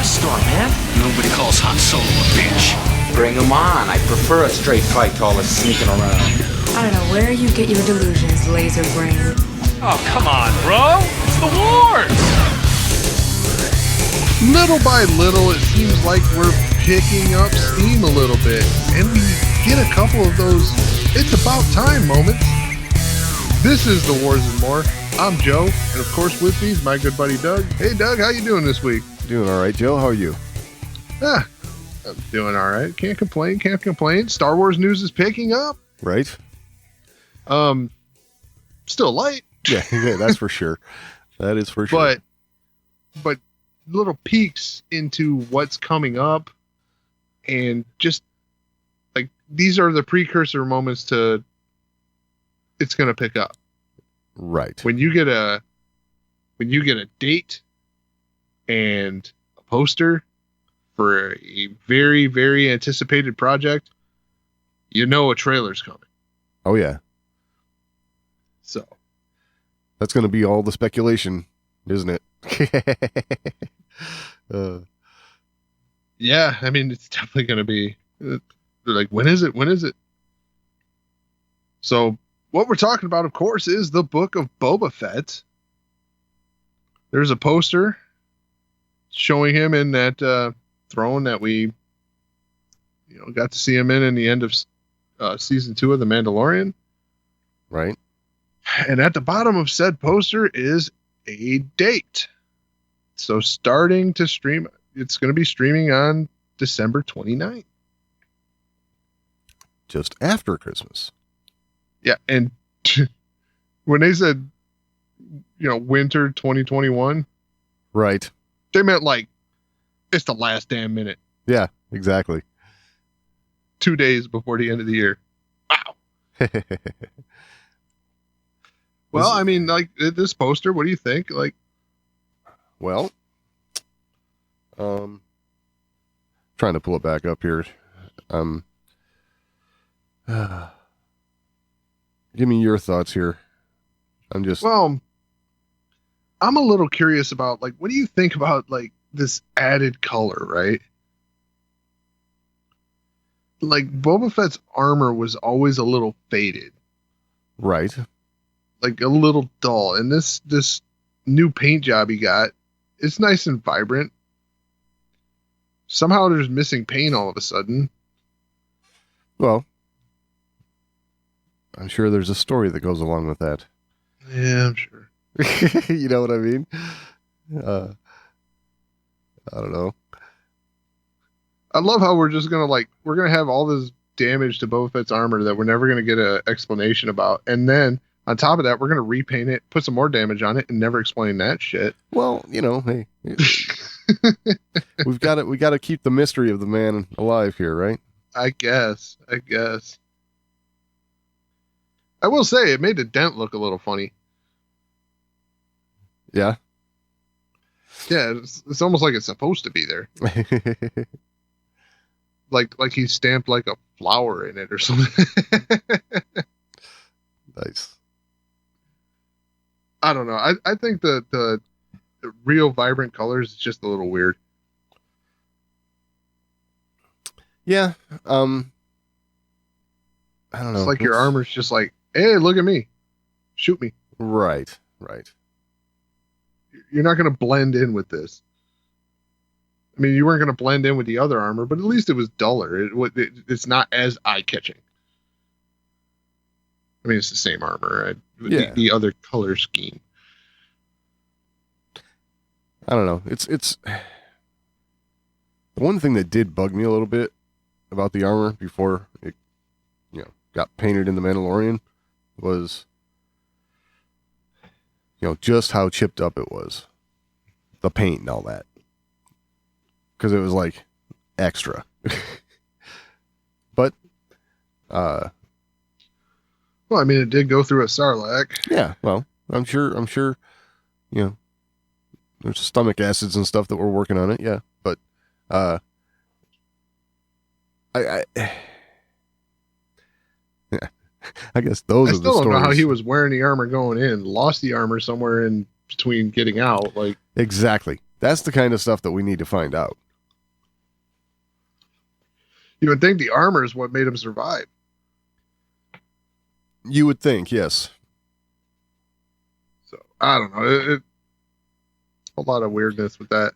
dust storm, man. Nobody calls Han Solo a bitch. Bring him on. I prefer a straight fight to all this sneaking around. I don't know where you get your delusions, laser brain. Oh, come on, bro. It's the wars. Little by little, it seems like we're picking up steam a little bit, and we get a couple of those it's about time moments. This is The Wars and More. I'm Joe, and of course with me is my good buddy Doug. Hey Doug, how you doing this week? Doing all right, Joe. How are you? I'm doing all right. Can't complain. Star Wars news is picking up. Right. Still light. Yeah, that's for sure. That is for sure. But little peeks into what's coming up, and just like these are the precursor moments to it's going to pick up. Right. When you get a date and a poster for a very, very anticipated project, you know a trailer's coming. Oh yeah. So that's going to be all the speculation, isn't it? Yeah, I mean, it's definitely going to be like, when is it? So what we're talking about, of course, is the Book of Boba Fett. There's a poster showing him in that throne that we got to see him in the end of season 2 of The Mandalorian. Right. And at the bottom of said poster is a date. So starting to stream, it's going to be streaming on December 29th. Just after Christmas. Yeah, and when they said, winter 2021, right, they meant like it's the last damn minute. Yeah, exactly. 2 days before the end of the year. Wow. Well, I mean, like this poster, what do you think? Like, well, trying to pull it back up here. Give me your thoughts here. I'm a little curious about, like, what do you think about, like, this added color, right? Like, Boba Fett's armor was always a little faded. Right. Like, a little dull. And this new paint job he got, it's nice and vibrant. Somehow there's missing paint all of a sudden. Well, I'm sure there's a story that goes along with that. Yeah, I'm sure. You know what I mean? I don't know. I love how we're just going to have all this damage to Boba Fett's armor that we're never going to get an explanation about. And then on top of that, we're going to repaint it, put some more damage on it, and never explain that shit. Well, hey, we got to keep the mystery of the man alive here, right? I guess. I will say it made the dent look a little funny. Yeah. Yeah, it's almost like it's supposed to be there. like he stamped like a flower in it or something. Nice. I don't know. I think the real vibrant colors is just a little weird. Yeah. I don't know. It's like your armor's just like, hey, look at me. Shoot me. Right. You're not going to blend in with this. I mean, you weren't going to blend in with the other armor, but at least it was duller. It's not as eye-catching. I mean, it's the same armor. Yeah. The other color scheme. I don't know. It's the one thing that did bug me a little bit about the armor before it, got painted in The Mandalorian was, just how chipped up it was. The paint and all that. Because it was like extra. But, well, I mean, it did go through a Sarlacc. Yeah, well, I'm sure, there's stomach acids and stuff that we're working on it, yeah. But, I guess those are the stories. I still don't know how he was wearing the armor going in, lost the armor somewhere in between getting out. Like, exactly. That's the kind of stuff that we need to find out. You would think the armor is what made him survive. You would think, yes. So I don't know. A lot of weirdness with that.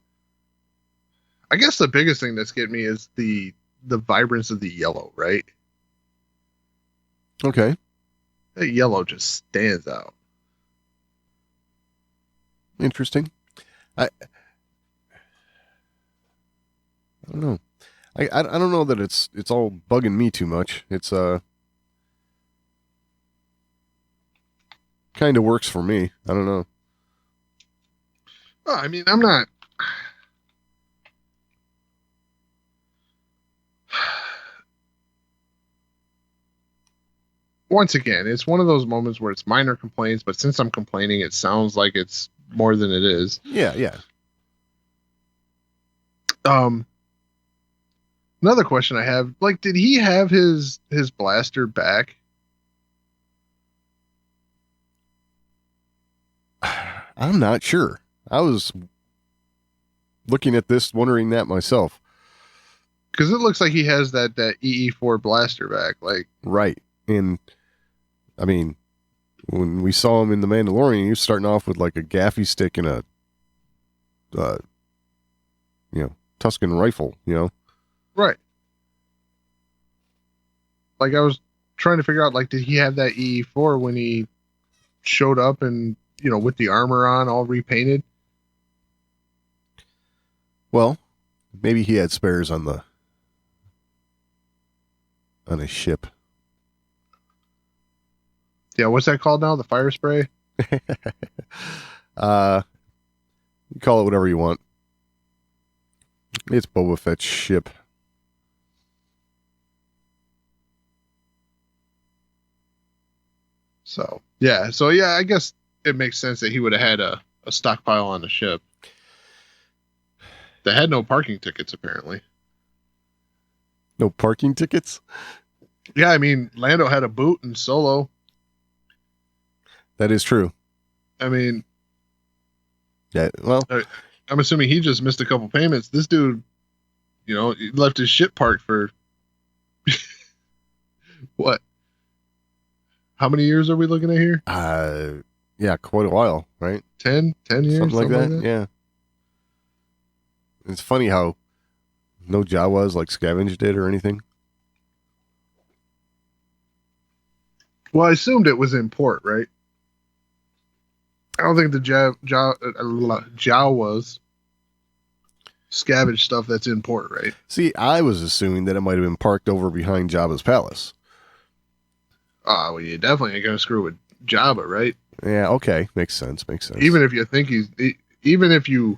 I guess the biggest thing that's getting me is the vibrance of the yellow, right? Okay. That yellow just stands out. Interesting. I don't know. I don't know that it's all bugging me too much. It's kind of works for me. I don't know. Well, I mean, I'm not. Once again, it's one of those moments where it's minor complaints, but since I'm complaining, it sounds like it's more than it is. Yeah. Another question I have, like, did he have his blaster back? I'm not sure. I was looking at this, wondering that myself. Because it looks like he has that EE4 blaster back. Like, right. And, I mean, when we saw him in The Mandalorian, he was starting off with like a gaffy stick and a, Tuscan rifle, Right. Like, I was trying to figure out, like, did he have that EE4 when he showed up and, with the armor on, all repainted? Well, maybe he had spares on his ship. Yeah, what's that called now? The fire spray? You call it whatever you want. It's Boba Fett's ship. So yeah, I guess it makes sense that he would have had a stockpile on the ship. They had no parking tickets, apparently. No parking tickets? Yeah, I mean, Lando had a boot and Solo. That is true. I mean, yeah. Well, I'm assuming he just missed a couple payments. This dude, he left his ship parked for what? How many years are we looking at here? Yeah, quite a while, right? 10 years, something like that. Yeah. It's funny how no Jawas like scavenged it or anything. Well, I assumed it was in port, right? I don't think the Jawas scavenge stuff that's in port, right? See, I was assuming that it might have been parked over behind Jabba's palace. Well, you definitely ain't gonna screw with Jabba, right? Yeah, okay, makes sense. Even if you think even if you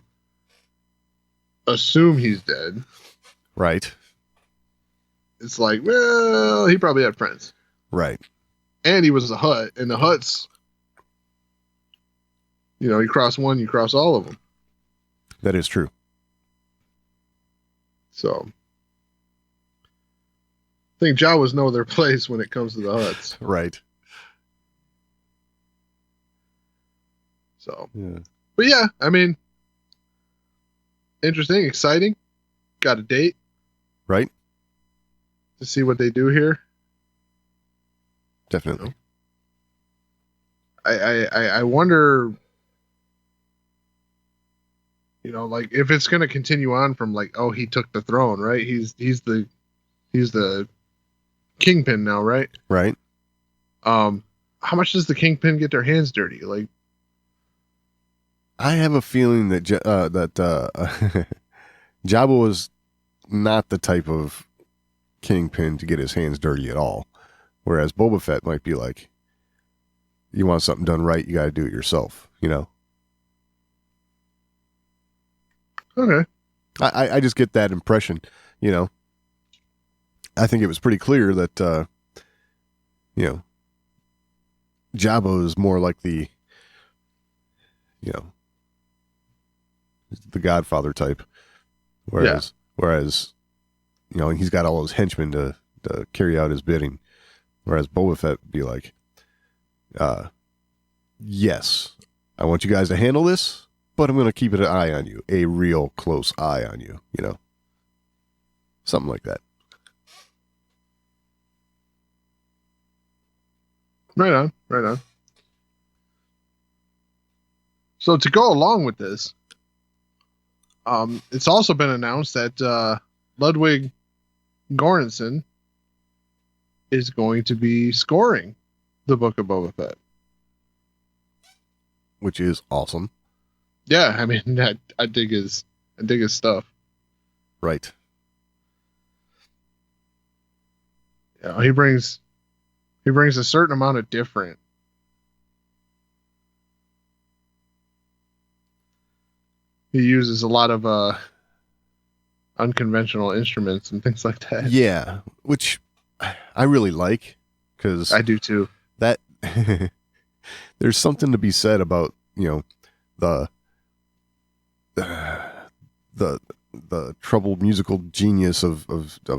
assume he's dead, right? It's like, well, he probably had friends, right? And he was a Hutt, and the Hutts, you cross one, you cross all of them. That is true. So, I think Jawas know their place when it comes to the Hutts. Right. So, yeah. But yeah, I mean, interesting, exciting. Got a date. Right. To see what they do here. Definitely. I wonder, like if it's going to continue on from like, oh, he took the throne, right? He's the kingpin now, right? Right. How much does the kingpin get their hands dirty? Like, I have a feeling that Jabba was not the type of kingpin to get his hands dirty at all. Whereas Boba Fett might be like, you want something done right, you got to do it yourself, Okay. I just get that impression, I think it was pretty clear that, Jabba is more like the Godfather type. Whereas, he's got all his henchmen to carry out his bidding. Whereas Boba Fett would be like, yes, I want you guys to handle this, but I'm going to keep an eye on you, a real close eye on you, you know, something like that. Right on, right on. So to go along with this, it's also been announced that Ludwig Göransson is going to be scoring the Book of Boba Fett, Which is awesome. Yeah, I mean, I dig his stuff. Right. Yeah, he brings a certain amount of different. He uses a lot of unconventional instruments and things like that. Yeah, which I really like, because I do too. That there's something to be said about, you know, the troubled musical genius of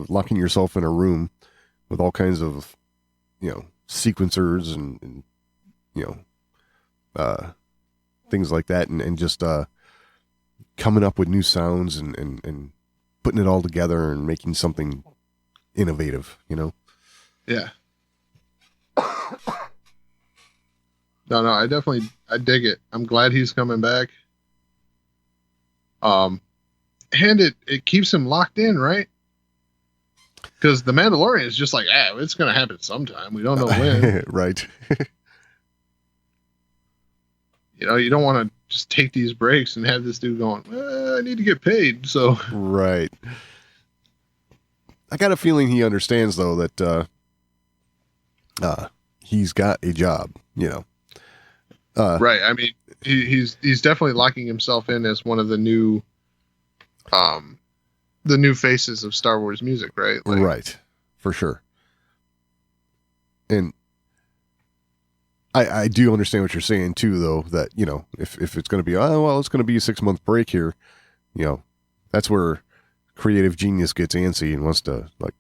locking yourself in a room with all kinds of, you know, sequencers and you know, things like that, and just coming up with new sounds and putting it all together and making something innovative, you know? Yeah. No, I dig it. I'm glad he's coming back. And it keeps him locked in, right? Because the Mandalorian is just like, it's going to happen sometime. We don't know when. Right. You know, you don't want to just take these breaks and have this dude going, I need to get paid. So right. I got a feeling he understands, though, that he's got a job, you know. Right. I mean, he's definitely locking himself in as one of the new faces of Star Wars music, right? Like, right. For sure. And I do understand what you're saying too, though, that, you know, if it's going to be, it's going to be a 6-month break here, you know, that's where creative genius gets antsy and wants to, like,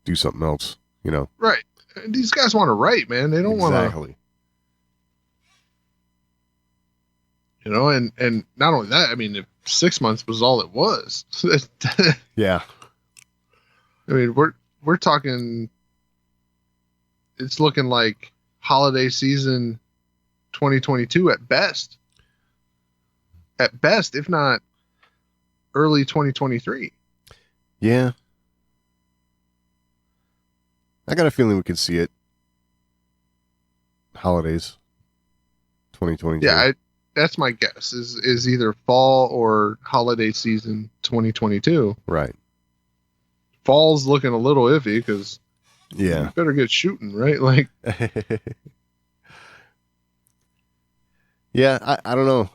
do something else, you know. Right. And these guys want to write, man. They don't want to. Exactly. You know, and not only that, I mean, if 6 months was all it was. Yeah. I mean, we're talking, it's looking like holiday season 2022 at best. At best, if not early 2023. Yeah. I got a feeling we could see it. Holidays 2022. Yeah, that's my guess. Is either fall or holiday season 2022. Right. Fall's looking a little iffy because yeah, you better get shooting, right? Like, yeah, I don't know.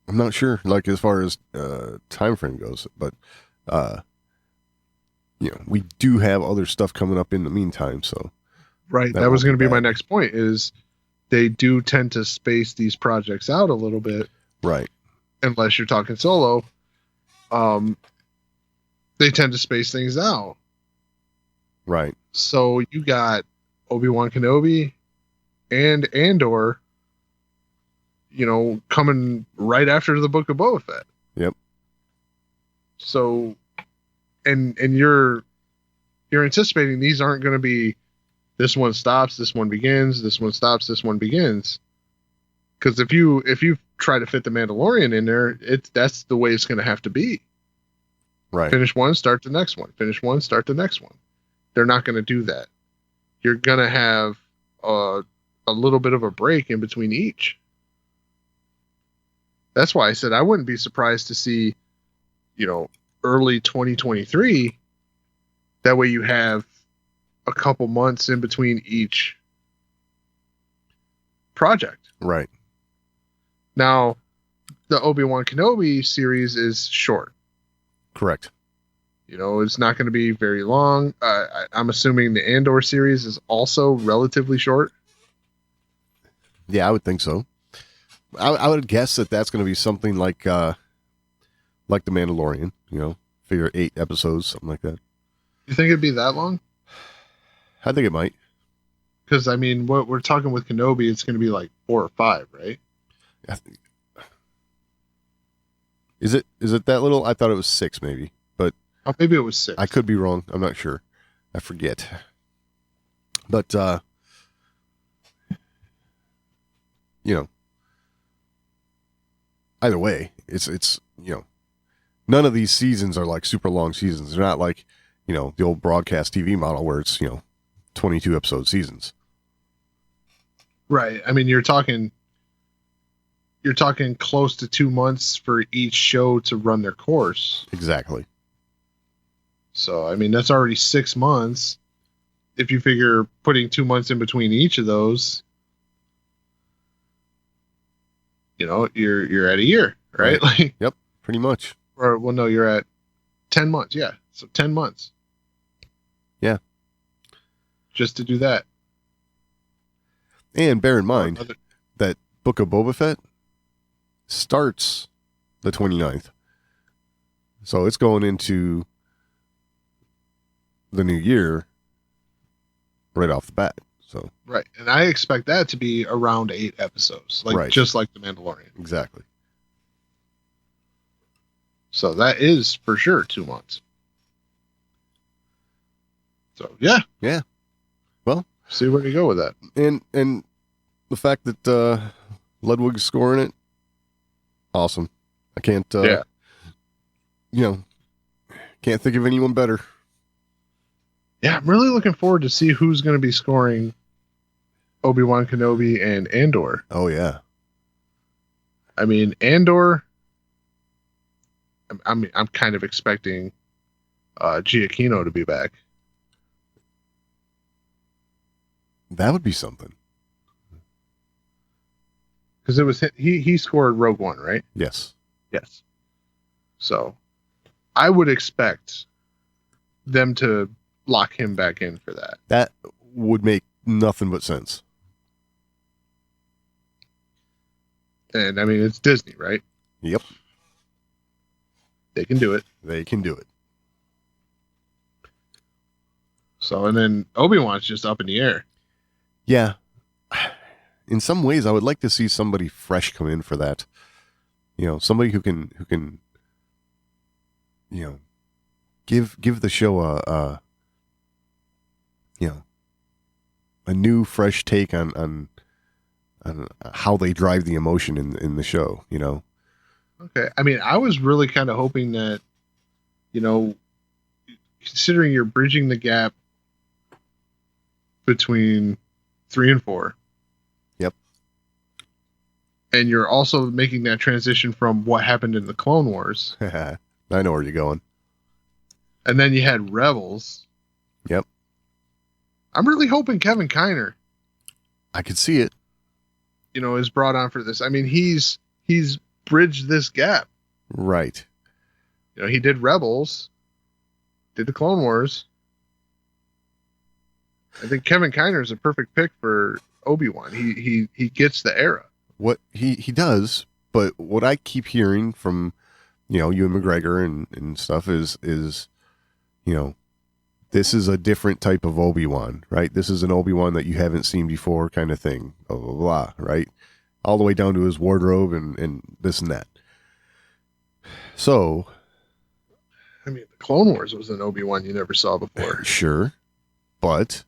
I'm not sure, like, as far as time frame goes, but you know, we do have other stuff coming up in the meantime, so right. That was going to be my next point. Is they do tend to space these projects out a little bit, right? Unless you're talking Solo, they tend to space things out, right? So you got Obi-Wan Kenobi and Andor, you know, coming right after the Book of Boba Fett. Yep. So, and you're anticipating these aren't going to be, this one stops, this one begins, this one stops, this one begins. Because if you try to fit the Mandalorian in there, that's the way it's going to have to be. Right. Finish one, start the next one. Finish one, start the next one. They're not going to do that. You're going to have a little bit of a break in between each. That's why I said I wouldn't be surprised to see, you know, early 2023. That way you have a couple months in between each project. Right. Now, the Obi-Wan Kenobi series is short. Correct. You know, it's not going to be very long. I'm assuming the Andor series is also relatively short. Yeah, I would think so. I would guess that that's going to be something like The Mandalorian, you know, figure 8 episodes, something like that. You think it'd be that long? I think it might. Because, I mean, what we're talking with Kenobi, it's going to be like 4 or 5, right? I think, is it that little? I thought it was 6 maybe, but Oh, maybe it was 6. I could be wrong. I'm not sure. I forget. But either way, it's none of these seasons are like super long seasons. They're not like, the old broadcast TV model where it's, 22 episode seasons. Right. I mean, you're talking close to 2 months for each show to run their course. Exactly. So, I mean, that's already 6 months. If you figure putting 2 months in between each of those, you're at a year, right? Like, yep, pretty much. Or, well, no, you're at 10 months. Yeah. So 10 months. Yeah. Just to do that. And bear in mind that Book of Boba Fett starts the 29th. So it's going into the new year right off the bat. So right. And I expect that to be around 8 episodes. Just like The Mandalorian. Exactly. So that is for sure 2 months. So yeah. Yeah. Well, see where to go with that. And the fact that Ludwig's scoring it, awesome. I can't can't think of anyone better. Yeah, I'm really looking forward to see who's going to be scoring Obi-Wan Kenobi and Andor. Oh yeah. I mean, Andor, I'm kind of expecting Giacchino to be back. That would be something. Because it was he scored Rogue One, right? Yes. Yes. So, I would expect them to lock him back in for that. That would make nothing but sense. And I mean, it's Disney, right? Yep. They can do it. They can do it. So, and then Obi-Wan's just up in the air. Yeah. In some ways, I would like to see somebody fresh come in for that. Somebody who can give the show a new, fresh take on how they drive the emotion in the show. Okay. I mean, I was really kind of hoping that, considering you're bridging the gap between 3 and 4. Yep. And you're also making that transition from what happened in the Clone Wars. I know where you're going. And then you had Rebels. Yep. I'm really hoping Kevin Kiner, I could see it. is brought on for this. I mean, he's bridged this gap. Right. He did Rebels, did the Clone Wars. I think Kevin Kiner is a perfect pick for Obi-Wan. He gets the era. What he does, but what I keep hearing from, Ewan McGregor and stuff is, this is a different type of Obi-Wan, right? This is an Obi-Wan that you haven't seen before kind of thing, blah, blah, blah, right? All the way down to his wardrobe and this and that. So, I mean, the Clone Wars was an Obi-Wan you never saw before. Sure. But,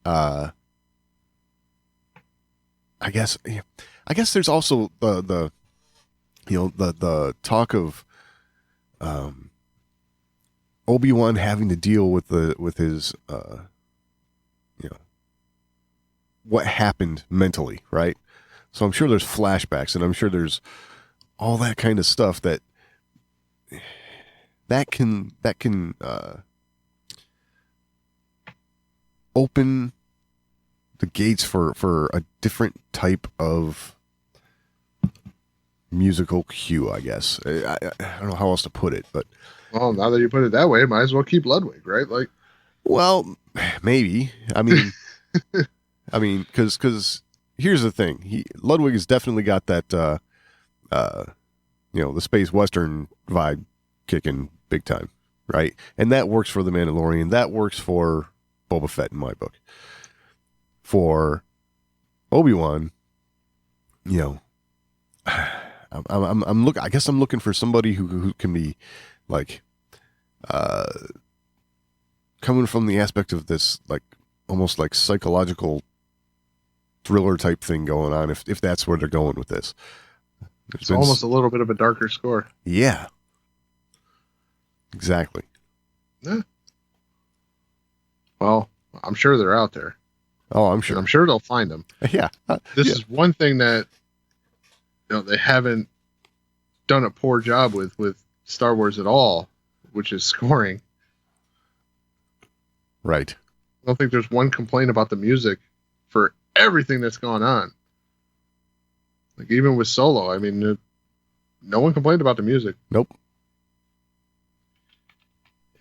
I guess there's also the talk of Obi-Wan having to deal with his what happened mentally, right? So I'm sure there's flashbacks, and I'm sure there's all that kind of stuff that can open the gates for a different type of musical cue, I guess. I don't know how else to put it, but well, now that you put it that way, might as well keep Ludwig, right? Like, well, maybe. I mean, because here's the thing: Ludwig has definitely got that, the space western vibe kicking big time, right? And that works for the Mandalorian. That works for Boba Fett in my book. for Obi-Wan, you know, I guess I'm looking for somebody who can be like, coming from the aspect of this, like, almost like psychological thriller type thing going on, if that's where they're going with this. It's almost a little bit of a darker score. Yeah. Exactly. Yeah. Well, I'm sure they're out there. Oh, I'm sure. I'm sure they'll find them. Yeah. This is one thing that, you know, they haven't done a poor job with Star Wars at all, which is scoring. Right. I don't think there's one complaint about the music for everything that's gone on. Like, even with Solo, I mean, no one complained about the music. Nope.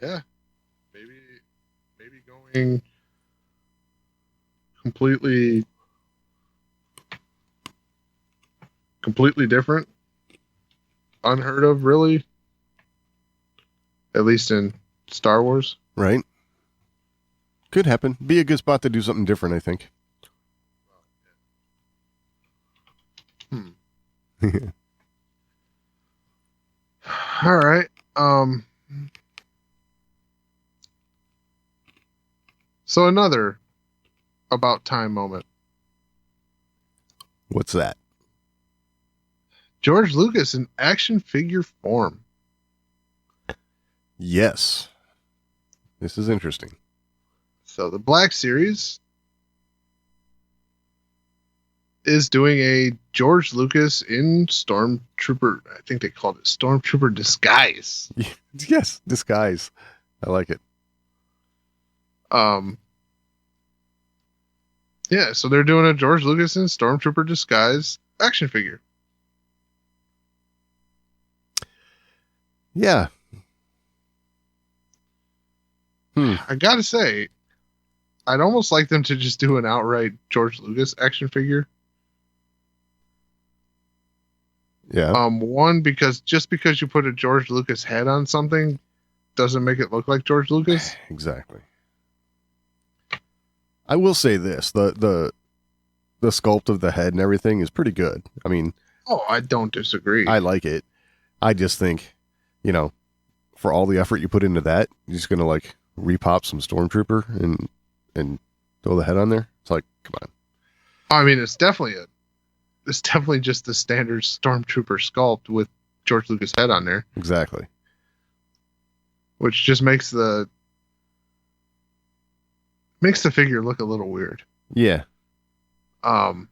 Yeah. Maybe going completely different. Unheard of, really. At least in Star Wars. Right. Could happen. Be a good spot to do something different, I think. All right. So another about time moment. What's that? George Lucas in action figure form. Yes. This is interesting. So the Black Series is doing a George Lucas in Stormtrooper, I think they called it Stormtrooper disguise. Yes, disguise. I like it. Yeah, so they're doing a George Lucas in Stormtrooper disguise action figure. Yeah. I gotta say, I'd almost like them to just do an outright George Lucas action figure. Yeah. One, because you put a George Lucas head on something doesn't make it look like George Lucas. Exactly. I will say this, the sculpt of the head and everything is pretty good. I mean, I don't disagree. I like it. I just think, you know, for all the effort you put into that, you're just gonna like repop some Stormtrooper and throw the head on there. It's like, come on. I mean, it's definitely just the standard Stormtrooper sculpt with George Lucas head on there. Exactly. Which just makes the figure look a little weird. Yeah. But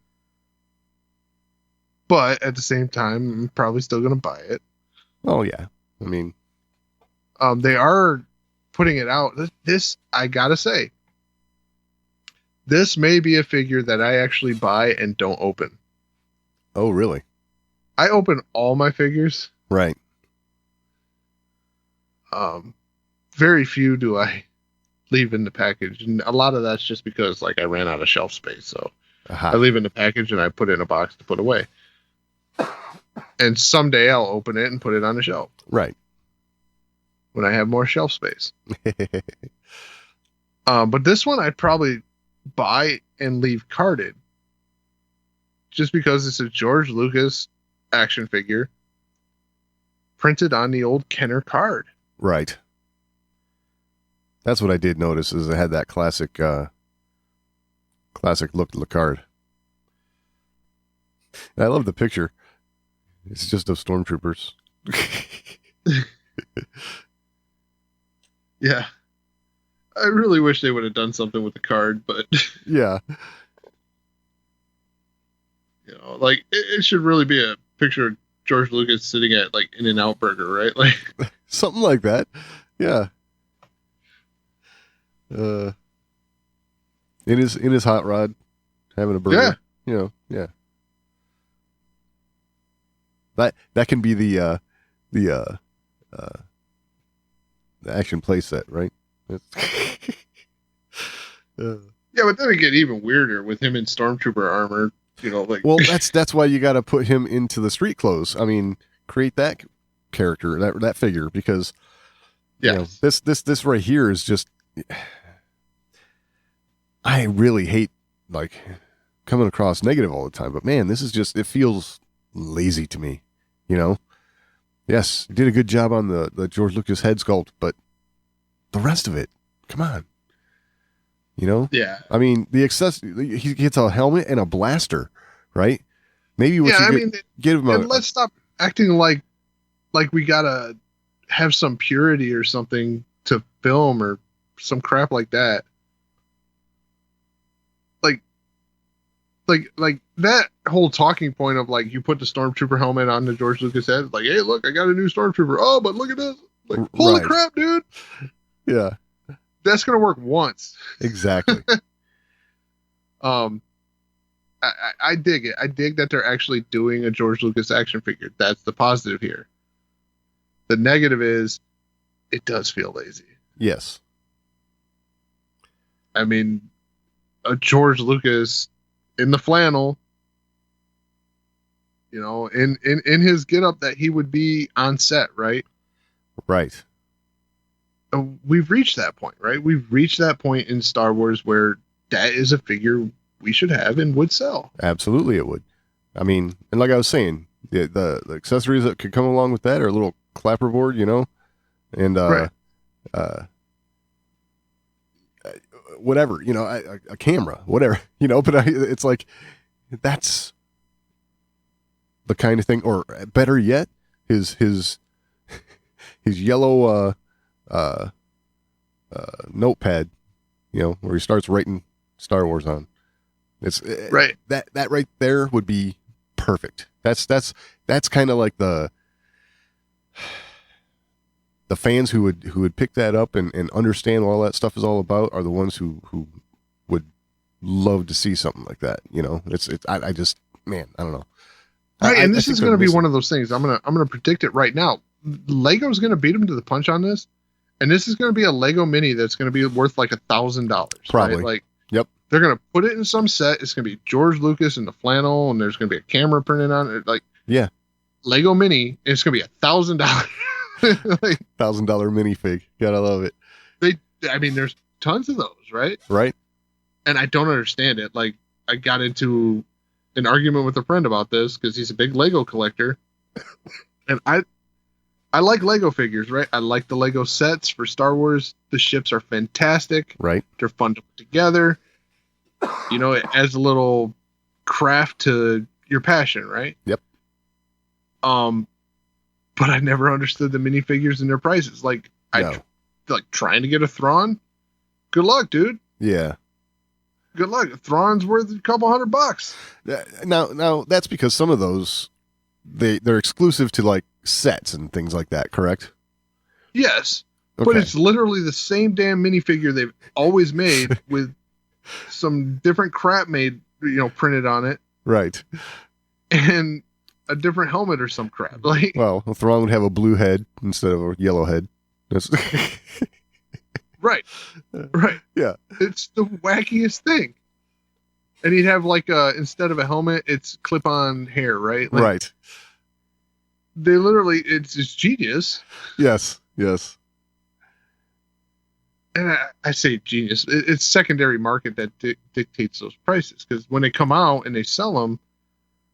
at the same time, I'm probably still going to buy it. Oh yeah. I mean, they are putting it out. This, I gotta say, this may be a figure that I actually buy and don't open. oh really? I open all my figures. Right. Very few do I leave in the package, and a lot of that's just because like I ran out of shelf space, so I leave in the package and I put it in a box to put away. And someday I'll open it and put it on the shelf. Right. When I have more shelf space. But this one I'd probably buy and leave carded. Just because it's a George Lucas action figure printed on the old Kenner card. Right. That's what I did notice, is it had that classic look to the card. And I love the picture. It's just of stormtroopers. Yeah. I really wish they would have done something with the card, but yeah. You know, like it should really be a picture of George Lucas sitting at like In-N-Out Burger, right? Like something like that. Yeah. In his hot rod, having a burger. Yeah. You know, yeah. That can be the action play set, right? Yeah, but then it get even weirder with him in Stormtrooper armor. You know, like well, that's why you got to put him into the street clothes. I mean, create that character, that figure, because you know, this right here is just. I really hate like coming across negative all the time, but man, this is just, it feels lazy to me, you know? Yes, did a good job on the George Lucas head sculpt, but the rest of it, come on. You know? Yeah. I mean, he gets a helmet and a blaster, right? Maybe what give him and let's stop acting like we gotta have some purity or something to film or some crap like that. Like that whole talking point of like you put the Stormtrooper helmet on the George Lucas head, like, hey, look, I got a new Stormtrooper. Oh, but look at this. Like, holy crap, dude. Yeah. That's gonna work once. Exactly. I dig it. I dig that they're actually doing a George Lucas action figure. That's the positive here. The negative is it does feel lazy. Yes. I mean, a George Lucas in the flannel, you know, in his getup that he would be on set, right? Right. We've reached that point, right? We've reached that point in Star Wars where that is a figure we should have and would sell. Absolutely, it would. I mean, and like I was saying, the accessories that could come along with that are a little clapperboard, you know, and whatever, you know, a camera, whatever, you know. But it's like that's the kind of thing, or better yet, his yellow notepad, you know, where he starts writing Star Wars on. It's right. That right there would be perfect. That's kind of like the fans who would pick that up and understand what all that stuff is all about are the ones who would love to see something like that. You know, I just, man, I don't know. Right, and this is going to be one of those things. I'm gonna predict it right now. Lego's going to beat him to the punch on this, and this is going to be a Lego Mini that's going to be worth like $1,000. Probably. Right? Like, yep. They're going to put it in some set. It's going to be George Lucas in the flannel, and there's going to be a camera printed on it. Like, yeah, Lego Mini. And it's going to be $1,000. Like, $1,000 minifig. Gotta love it. I mean, there's tons of those, right? Right. And I don't understand it. Like, I got into an argument with a friend about this because he's a big Lego collector, and I like Lego figures, right? I like the Lego sets for Star Wars. The ships are fantastic. Right. They're fun to put together. You know, it adds a little craft to your passion, right? Yep. But I never understood the minifigures and their prices. Like, like trying to get a Thrawn. Good luck, dude. Yeah. Good luck. Thrawn's worth a couple $100. Now that's because some of those they're exclusive to like sets and things like that, correct? Yes. Okay. But it's literally the same damn minifigure they've always made with some different crap made, you know, printed on it. Right. And a different helmet or some crap. Like, well, Thrawn would have a blue head instead of a yellow head. Right. Yeah. It's the wackiest thing. And he'd have like instead of a helmet, it's clip-on hair, right? Like, right. They literally, it's genius. Yes. And I say genius. It's secondary market that dictates those prices, because when they come out and they sell them,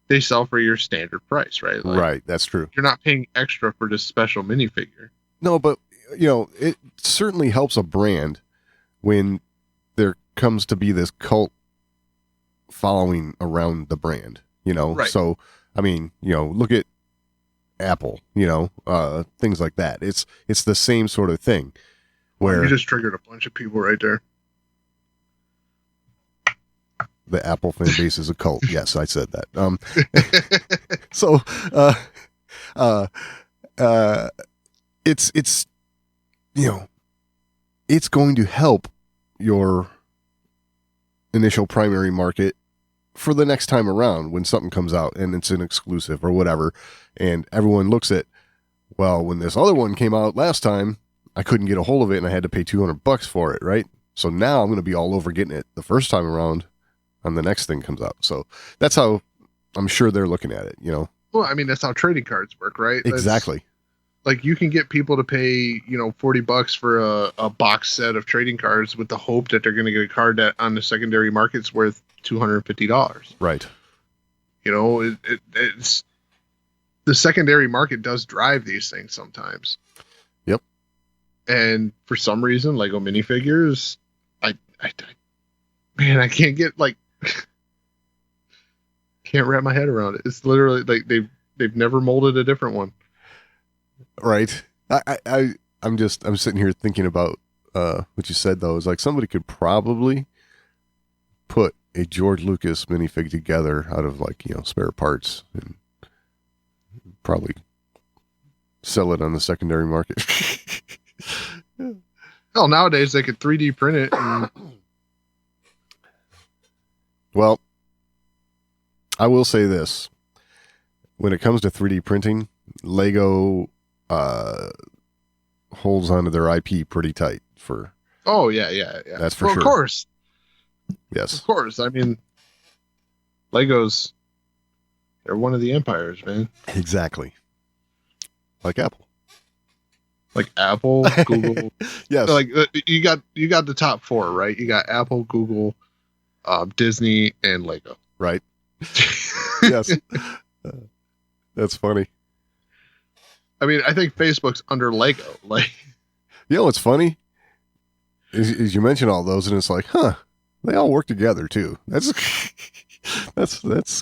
they sell for your standard price, right? Like, right, that's true. You're not paying extra for this special minifigure. No, but, you know, it certainly helps a brand when there comes to be this cult following around the brand, you know? Right. So, I mean, you know, look at Apple, you know, things like that. It's the same sort of thing. Where you just triggered a bunch of people right there. The Apple fan base is a cult. Yes, I said that. So, it's you know, it's going to help your initial primary market for the next time around when something comes out and it's an exclusive or whatever, and everyone looks at, well, when this other one came out last time, I couldn't get a hold of it and I had to pay $200 for it, right? So now I'm going to be all over getting it the first time around on the next thing comes out. So that's how I'm sure they're looking at it, you know? Well, I mean, that's how trading cards work, right? Exactly. like you can get people to pay, $40 for a box set of trading cards with the hope that they're going to get a card that on the secondary market's worth $250. Right. It's the secondary market does drive these things sometimes. Yep. And for some reason, Lego minifigures, man, I can't get can't wrap my head around it. It's literally like they've never molded a different one. Right. I'm sitting here thinking about what you said though. Is like somebody could probably put a George Lucas minifig together out of spare parts and probably sell it on the secondary market. Hell, nowadays they could 3D print it. And... Well, I will say this: when it comes to 3D printing, Lego holds onto their IP pretty tight. Oh yeah. That's for sure. Of course. Yes. Of course. I mean, Legos, they're one of the empires, man. Exactly. Like Apple. Like Apple, Google. Yes. Like you got the top four, right? You got Apple, Google, Disney, and Lego. Right. Yes. That's funny. I mean, I think Facebook's under Lego. Like, what's funny is you mention all those, and it's like, they all work together too. That's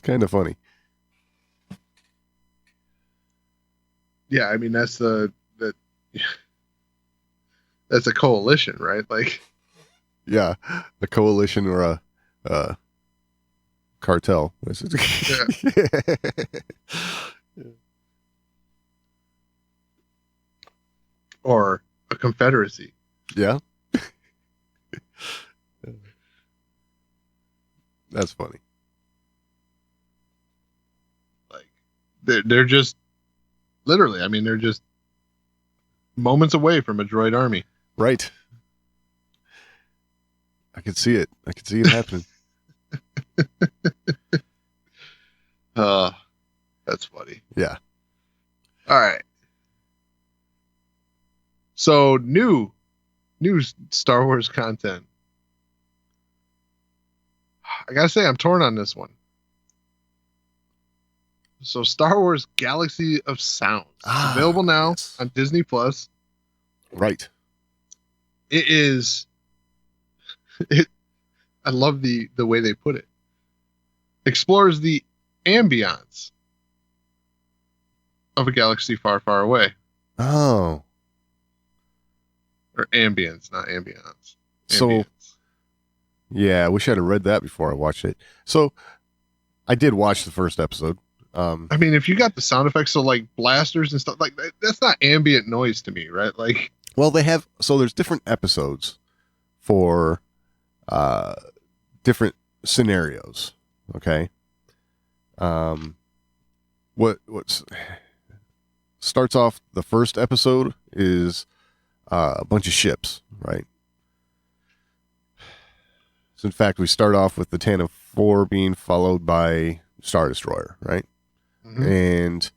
kind of funny. Yeah, I mean that's a coalition, right? Like, yeah, a coalition or a cartel. Yeah. Or a confederacy. Yeah. That's funny. Like they're just literally, I mean, they're just moments away from a droid army. Right. I could see it. I could see it happening. That's funny. Yeah. All right. So new Star Wars content. I gotta say, I'm torn on this one. So Star Wars Galaxy of Sounds. It's available now on Disney Plus. Right. It is. I love the way they put it. Explores the ambience of a galaxy far, far away. Oh. Or ambience, not ambience. So, yeah, I wish I'd have read that before I watched it. So, I did watch the first episode. I mean, if you got the sound effects, so like blasters and stuff, like that's not ambient noise to me, right? Like, well, there's different episodes for different scenarios. Okay. What's starts off the first episode is a bunch of ships, right? So in fact, we start off with the Tantive 4 being followed by Star Destroyer, right? Mm-hmm. And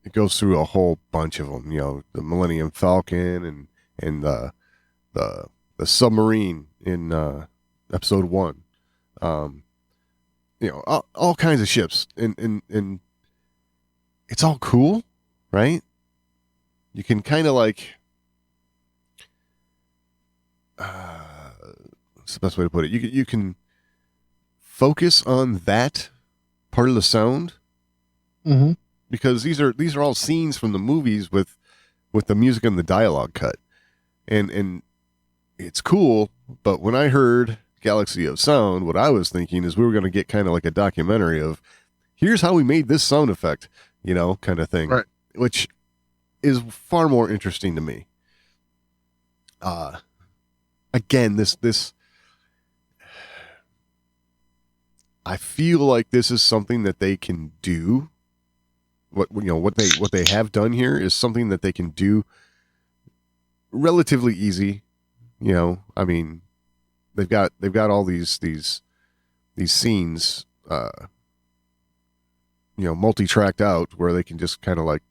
it goes through a whole bunch of them, the Millennium Falcon and the submarine in episode 1. All kinds of ships, and it's all cool, right? You can kind of like, what's the best way to put it? You can focus on that part of the sound, mm-hmm. because these are all scenes from the movies with the music and the dialogue cut, and it's cool. But when I heard Galaxy of Sound, what I was thinking is we were going to get kind of like a documentary of here's how we made this sound effect, kind of thing, right? Which is far more interesting to me. Again, this I feel like this is something that they can do. What they have done here is something that they can do relatively easy. I mean, they've got all these scenes, multi-tracked out where they can just kind of like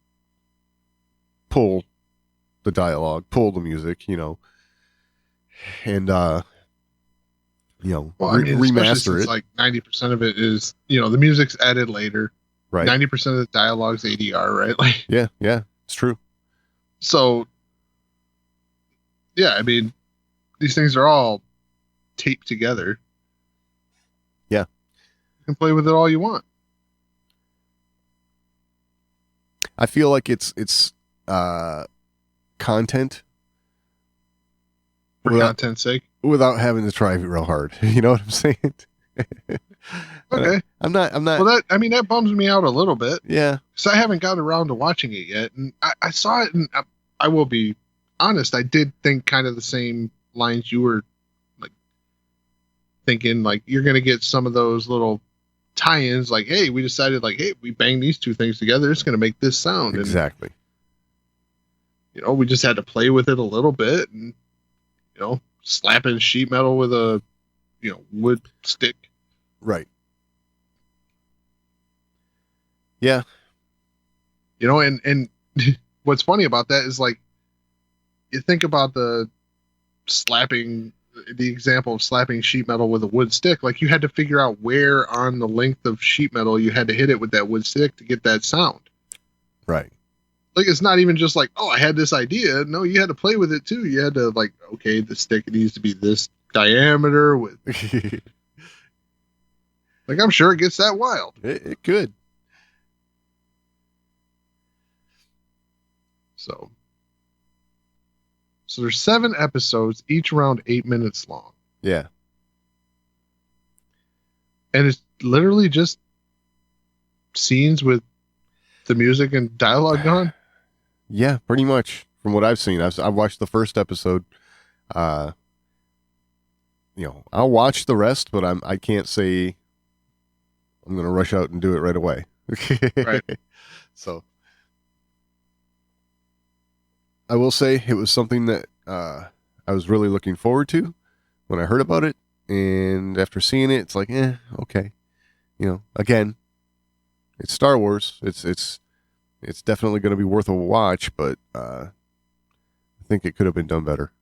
pull the dialogue, pull the music, and Well, I mean, especially remaster since it. like 90% of it is, the music's added later. Right. 90% of the dialogue's ADR, right? Like, Yeah, it's true. so, yeah, I mean, these things are all taped together. Yeah. You can play with it all you want. I feel like it's content For content's sake. without having to try real hard. You know what I'm saying? Okay. I'm not. Well, that bums me out a little bit. Yeah. Because I haven't gotten around to watching it yet. And I saw it, and I will be honest, I did think kind of the same lines you were like thinking, like you're going to get some of those little tie-ins, like, hey, we decided, like, hey, we bang these two things together, it's going to make this sound. Exactly. And, we just had to play with it a little bit and, slapping sheet metal with a, wood stick. Right. Yeah. And what's funny about that is, like, you think about the example of slapping sheet metal with a wood stick, like you had to figure out where on the length of sheet metal you had to hit it with that wood stick to get that sound. Right. Like, it's not even just like, oh, I had this idea. No, you had to play with it too. You had to, like, okay, the stick needs to be this diameter with like, I'm sure it gets that wild. It could. So there's 7 episodes, each around 8 minutes long. Yeah. And it's literally just scenes with the music and dialogue gone. Yeah, pretty much. From what I've seen, I've watched the first episode. I'll watch the rest, but I can't say I'm going to rush out and do it right away. Right. So I will say it was something that I was really looking forward to when I heard about it, and after seeing it, it's like, okay. Again, it's Star Wars. It's definitely going to be worth a watch, but I think it could have been done better.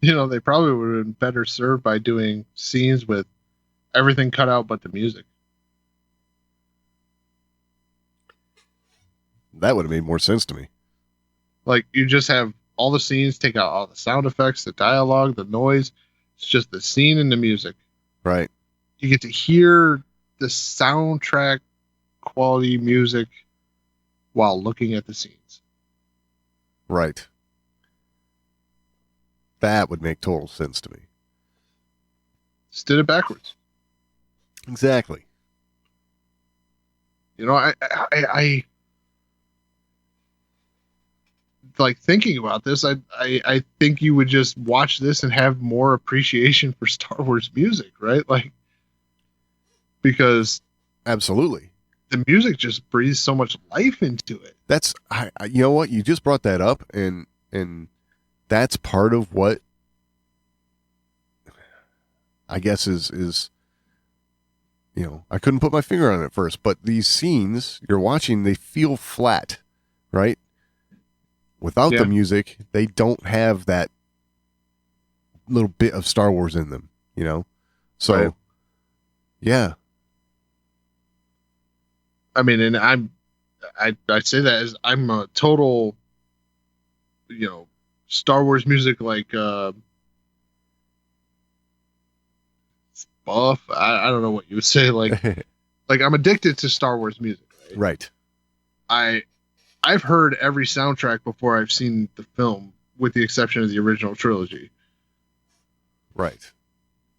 They probably would have been better served by doing scenes with everything cut out but the music. That would have made more sense to me. Like, you just have all the scenes, take out all the sound effects, the dialogue, the noise. It's just the scene and the music. Right. You get to hear the soundtrack quality music while looking at the scenes. Right. That would make total sense to me. Just did it backwards. Exactly. I like thinking about this. I think you would just watch this and have more appreciation for Star Wars music, right? Like, because absolutely, the music just breathes so much life into it. That's you know what, you just brought that up, and that's part of what I guess is I couldn't put my finger on it at first, but these scenes you're watching, they feel flat, right? Without the music, they don't have that little bit of Star Wars in them, So, right. Yeah. I mean, and I say that as I'm a total, Star Wars music, like, buff. I don't know what you would say. Like, like I'm addicted to Star Wars music. Right. I've heard every soundtrack before I've seen the film, with the exception of the original trilogy. Right.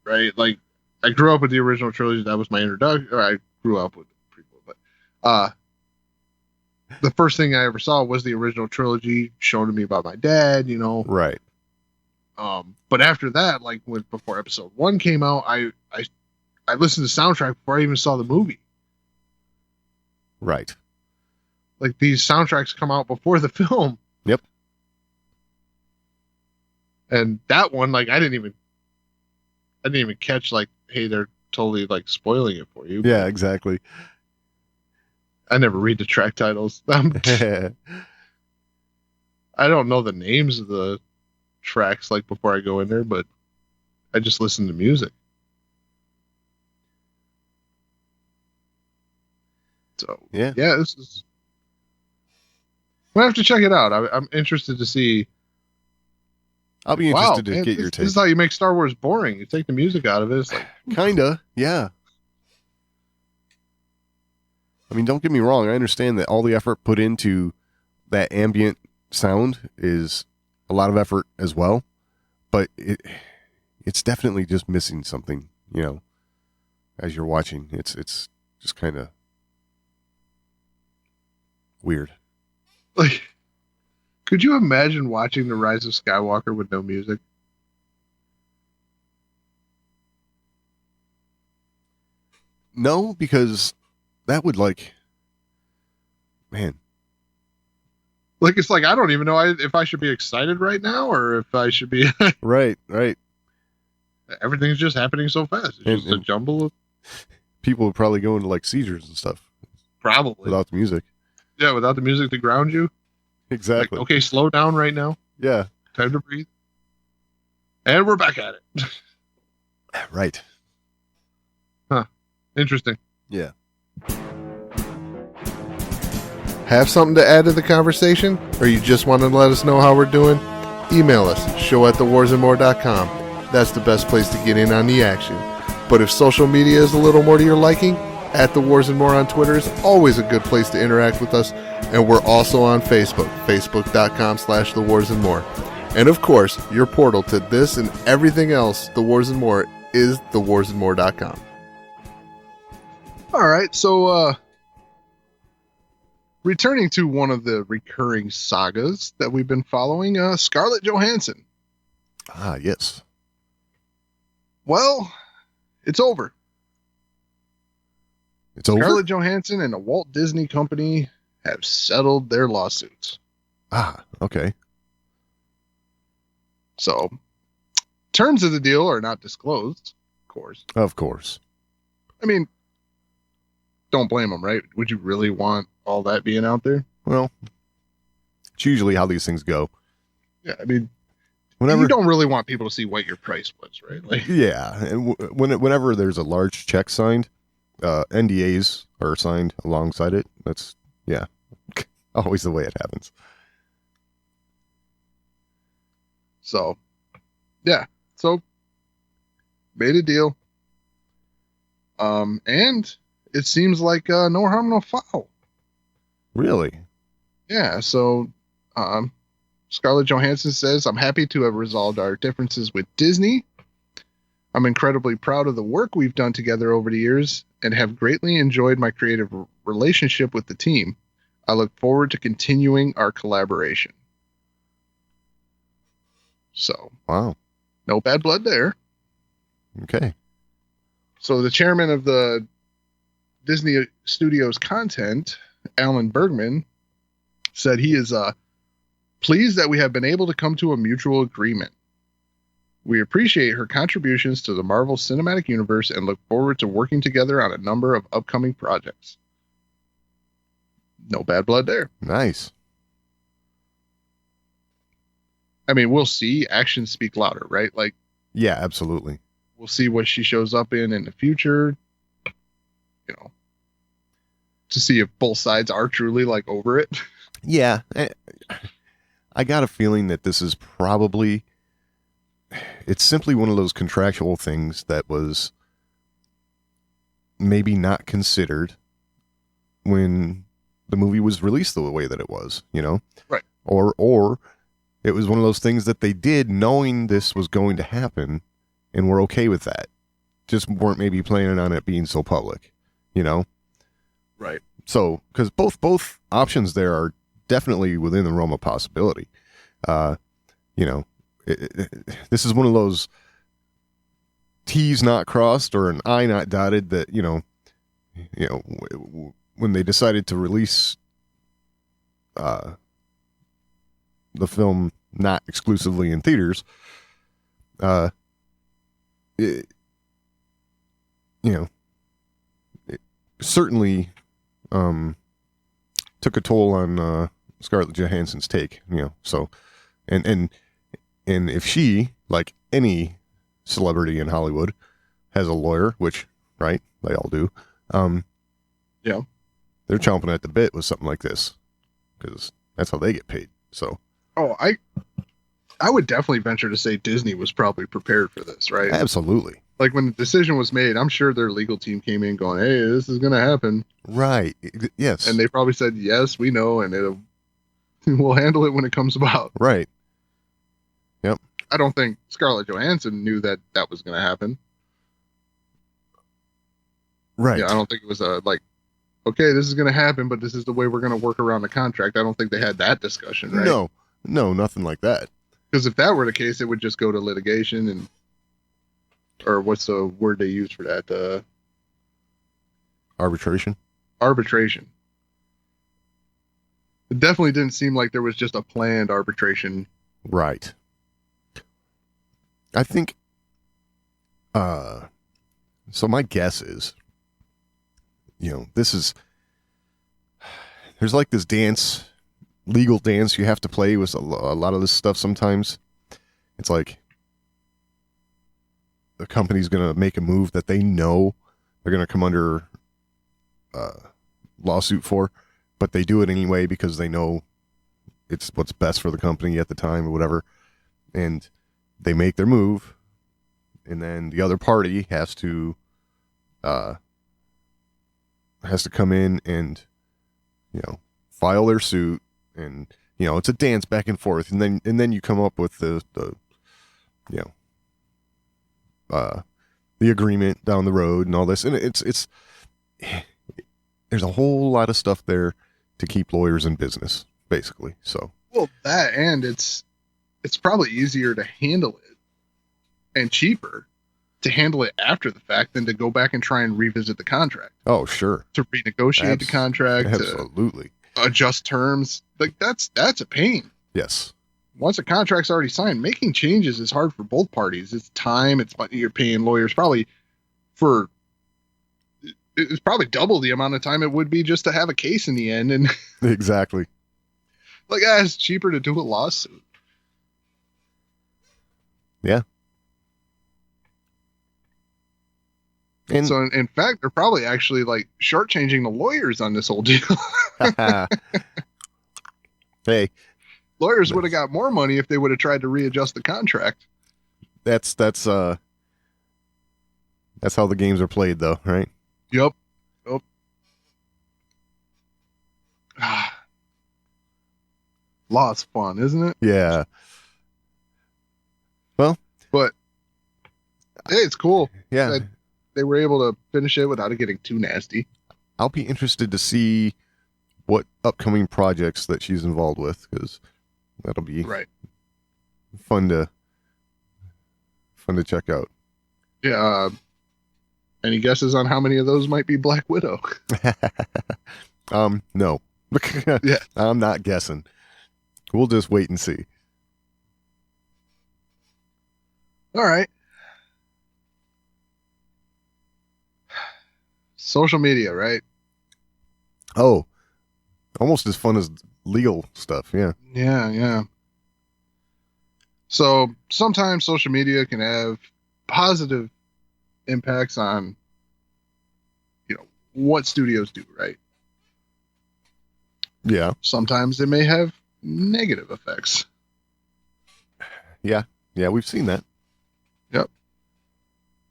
Right. Like, I grew up with the original trilogy. That was my introduction. Or I grew up with the prequel, but the first thing I ever saw was the original trilogy shown to me by my dad. Right. But after that, like before Episode 1 came out, I listened to the soundtrack before I even saw the movie. Right. Like, these soundtracks come out before the film. Yep. And that one, like, I didn't even catch, like, hey, they're totally, like, spoiling it for you. Yeah, exactly. I never read the track titles. I don't know the names of the tracks like before I go in there, but I just listen to music. So yeah, this is. I'm gonna have to check it out. I'm interested to see. I'll be interested to get your take. This is how you make Star Wars boring. You take the music out of it. It's like kinda, yeah. I mean, don't get me wrong. I understand that all the effort put into that ambient sound is a lot of effort as well, but it's definitely just missing something, you know, as you're watching. It's just kind of weird. Like, could you imagine watching The Rise of Skywalker with no music? No, because that would man. Like, it's like, I don't even know if I should be excited right now or if I should be. Right. Everything's just happening so fast. It's just a jumble of. People would probably go into like seizures and stuff. Probably. Without the music. Yeah, without the music to ground you. Exactly. Like, okay, slow down right now. Yeah. Time to breathe. And we're back at it. Right. Huh. Interesting. Yeah. Have something to add to the conversation? Or you just want to let us know how we're doing? Email us, show@thewarsandmore.com. That's the best place to get in on the action. But if social media is a little more to your liking, @TheWarsandMore on Twitter is always a good place to interact with us. And we're also on Facebook, facebook.com/TheWarsandMore. And of course, your portal to this and everything else, The Wars and More, is thewarsandmore.com. All right, so returning to one of the recurring sagas that we've been following, Scarlett Johansson. Ah, yes. Well, it's over. It's over? Scarlett Johansson and the Walt Disney Company have settled their lawsuits. Ah, okay. So, terms of the deal are not disclosed, of course. Of course. I mean, don't blame them, right? Would you really want all that being out there? Well, it's usually how these things go. Yeah, I mean, whenever you don't really want people to see what your price was, right? Like, yeah, and whenever there's a large check signed, NDAs are signed alongside it. That's, yeah, always the way it happens. So, yeah. So, made a deal. And it seems like no harm, no foul. Really? Yeah, so Scarlett Johansson says, "I'm happy to have resolved our differences with Disney. I'm incredibly proud of the work we've done together over the years and have greatly enjoyed my creative relationship with the team. I look forward to continuing our collaboration." So, wow. No bad blood there. Okay. So the chairman of the Disney Studios content, Alan Bergman, said he is pleased that we have been able to come to a mutual agreement. We appreciate her contributions to the Marvel Cinematic Universe and look forward to working together on a number of upcoming projects. No bad blood there. Nice. I mean, we'll see. Actions speak louder, right? Like, yeah, absolutely. We'll see what she shows up in the future, you know, to see if both sides are truly like over it. Yeah. I got a feeling that this is probably, it's simply one of those contractual things that was maybe not considered when the movie was released the way that it was, you know? Right. Or it was one of those things that they did knowing this was going to happen and were okay with that. Just weren't maybe planning on it being so public, you know? Right. So, because both options there are definitely within the realm of possibility. You know, this is one of those T's not crossed or an I not dotted that, you know, when they decided to release the film not exclusively in theaters, certainly took a toll on Scarlett Johansson's take, so and if she, like any celebrity in Hollywood, has a lawyer, which, right, they all do, Yeah. they're chomping at the bit with something like this, because that's how they get paid. So I would definitely venture to say Disney was probably prepared for this, right? absolutely. Like when the decision was made, I'm sure their legal team came in going, "Hey, this is going to happen." Right. Yes. And they probably said, "Yes, we know, and we'll handle it when it comes about." Right. Yep. I don't think Scarlett Johansson knew that was going to happen. Right. Yeah, I don't think it was okay, this is going to happen, but this is the way we're going to work around the contract. I don't think they had that discussion, right? No, nothing like that. Because if that were the case, it would just go to litigation or what's the word they use for that? Arbitration. Arbitration. It definitely didn't seem like there was just a planned arbitration. Right. I think, so my guess is, there's like this legal dance you have to play with a lot of this stuff sometimes. It's like the company's going to make a move that they know they're going to come under lawsuit for, but they do it anyway because they know it's what's best for the company at the time or whatever. And they make their move, and then the other party has to come in and, file their suit, and, it's a dance back and forth. And then you come up with the agreement down the road and all this. And it's there's a whole lot of stuff there to keep lawyers in business, basically. So, well, that, and it's probably easier to handle it and cheaper to handle it after the fact than to go back and try and revisit the contract. Oh, sure. To renegotiate the contract. Absolutely. To adjust terms. Like that's a pain. Yes. Once a contract's already signed, making changes is hard for both parties. It's time. It's money you're paying lawyers probably for. It's probably double the amount of time it would be just to have a case in the end. And exactly. It's cheaper to do a lawsuit. Yeah. And so in fact, they're probably actually shortchanging the lawyers on this whole deal. Hey, lawyers would have got more money if they would have tried to readjust the contract. That's how the games are played, though, right? Yep. Law's fun, isn't it? Yeah. Well, but hey, it's cool. Yeah. That they were able to finish it without it getting too nasty. I'll be interested to see what upcoming projects that she's involved with, because that'll be fun to check out. Yeah. Any guesses on how many of those might be Black Widow? No. Yeah. I'm not guessing. We'll just wait and see. All right. Social media, right? Oh, almost as fun as legal stuff. Yeah. Yeah. So sometimes social media can have positive impacts on, what studios do, right? Yeah. Sometimes it may have negative effects. Yeah, we've seen that. Yep.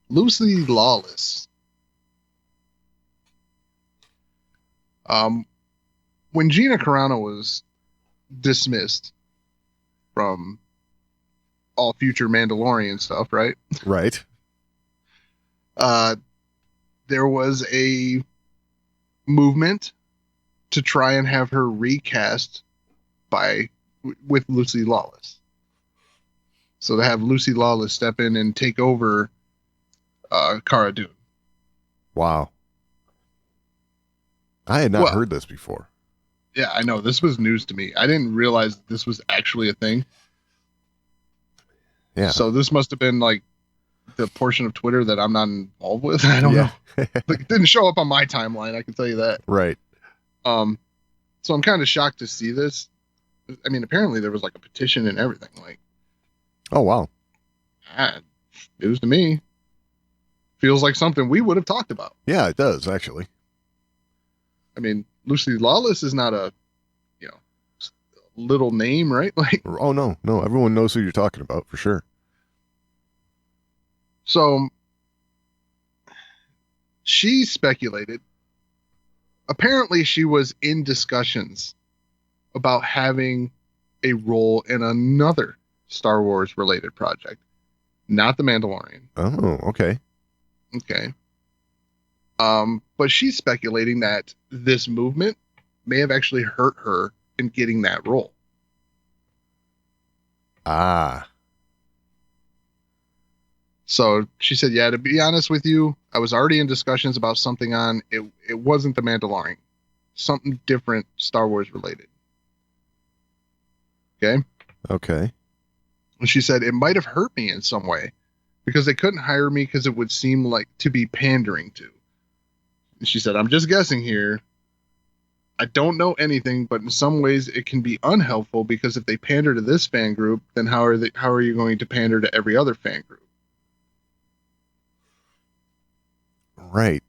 Loosely Lawless. When Gina Carano was dismissed from all future Mandalorian stuff, right? Right. There was a movement to try and have her recast with Lucy Lawless. So to have Lucy Lawless step in and take over Cara Dune. Wow. I had not heard this before. Yeah, I know. This was news to me. I didn't realize this was actually a thing. Yeah. So this must have been the portion of Twitter that I'm not involved with. I don't know. It didn't show up on my timeline. I can tell you that. Right. So I'm kind of shocked to see this. I mean, apparently there was like a petition and everything. Like, Oh, wow. news to me. Feels like something we would have talked about. Yeah, it does, actually. I mean, Lucy Lawless is not a, little name, right? Like, Oh, no. Everyone knows who you're talking about, for sure. so she speculated. Apparently, she was in discussions about having a role in another Star Wars related project, not The Mandalorian. Oh, okay. Okay. But she's speculating that this movement may have actually hurt her in getting that role. Ah. So she said, yeah, to be honest with you, I was already in discussions about something on it. It wasn't The Mandalorian, something different, Star Wars related. Okay. Okay. And she said it might have hurt me in some way because they couldn't hire me because it would seem like to be pandering to. And she said, I'm just guessing here. I don't know anything, but in some ways it can be unhelpful because if they pander to this fan group, then how are you going to pander to every other fan group? Right.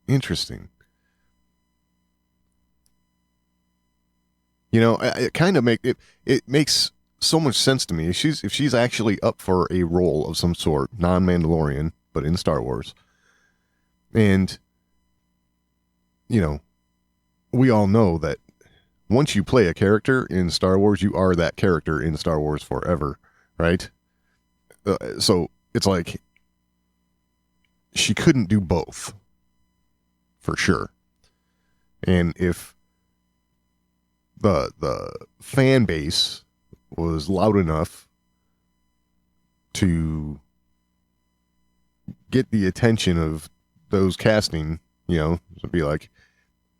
Interesting. It kind of it makes so much sense to me. If she's actually up for a role of some sort, non-Mandalorian, but in Star Wars, and we all know that once you play a character in Star Wars, you are that character in Star Wars forever, right? So it's like she couldn't do both, for sure. And if the fan base was loud enough to get the attention of those casting, to be like,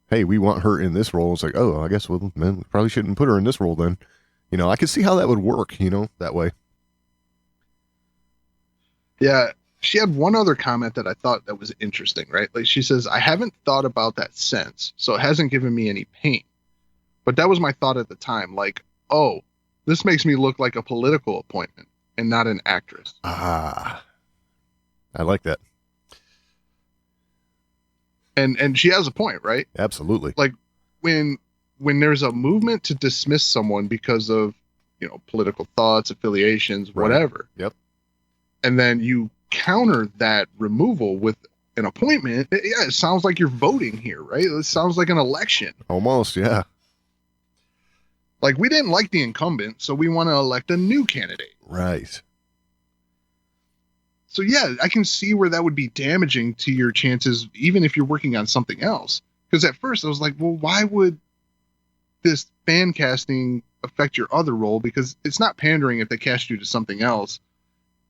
hey, we want her in this role. It's like, oh, I guess, well, man, we probably shouldn't put her in this role then. I could see how that would work, that way. Yeah. She had one other comment that I thought that was interesting, right? Like she says, I haven't thought about that since, so it hasn't given me any pain. But that was my thought at the time. Like, oh, this makes me look like a political appointment and not an actress. Ah, I like that. And she has a point, right? Absolutely. Like when there's a movement to dismiss someone because of, political thoughts, affiliations, whatever. Right. Yep. And then you counter that removal with an appointment. Yeah, it sounds like you're voting here, right? It sounds like an election. Almost, yeah. Like, we didn't like the incumbent, so we want to elect a new candidate. Right. So, yeah, I can see where that would be damaging to your chances, even if you're working on something else. Because at first I was like, well, why would this fan casting affect your other role? Because it's not pandering if they cast you to something else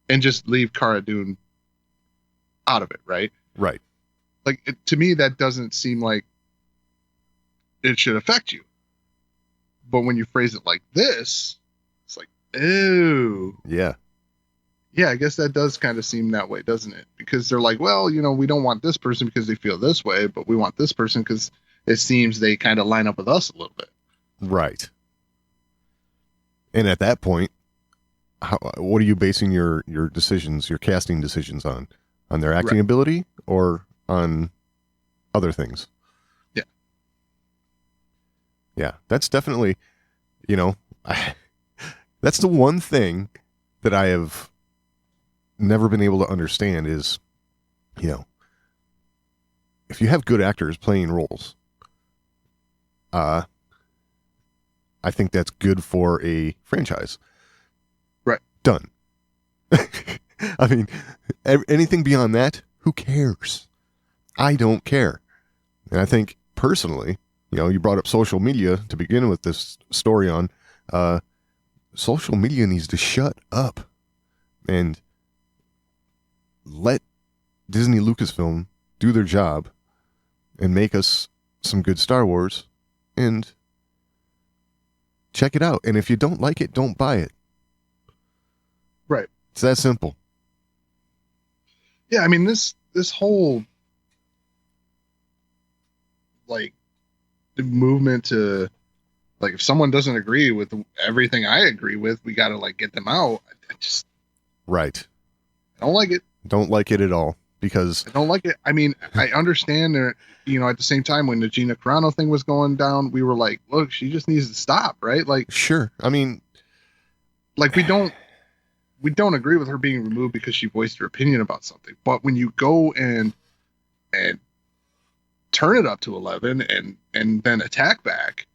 and just leave Cara Dune out of it, right? Right. Like, to me, that doesn't seem like it should affect you. But when you phrase it like this, it's like, ooh. Yeah. Yeah, I guess that does kind of seem that way, doesn't it? Because they're like, well, we don't want this person because they feel this way, but we want this person because it seems they kind of line up with us a little bit. Right. And at that point, what are you basing your decisions, your casting decisions on? On their acting ability or on other things? Yeah. Yeah, that's definitely, that's the one thing that I have never been able to understand is, if you have good actors playing roles, I think that's good for a franchise. Right. Done. I mean, anything beyond that, who cares? I don't care. And I think personally, you brought up social media to begin with this story on. Social media needs to shut up and let Disney Lucasfilm do their job and make us some good Star Wars and check it out. And if you don't like it, don't buy it. Right. It's that simple. Yeah, I mean, this whole, like, movement to, like, if someone doesn't agree with everything I agree with, we got to like get them out. I just Right. don't like it. Don't like it at all because I don't like it. I mean, I understand that, at the same time when the Gina Carano thing was going down, we were like, look, she just needs to stop, right? Like, sure. I mean, like we don't agree with her being removed because she voiced her opinion about something. But when you go and turn it up to 11 and then attack back,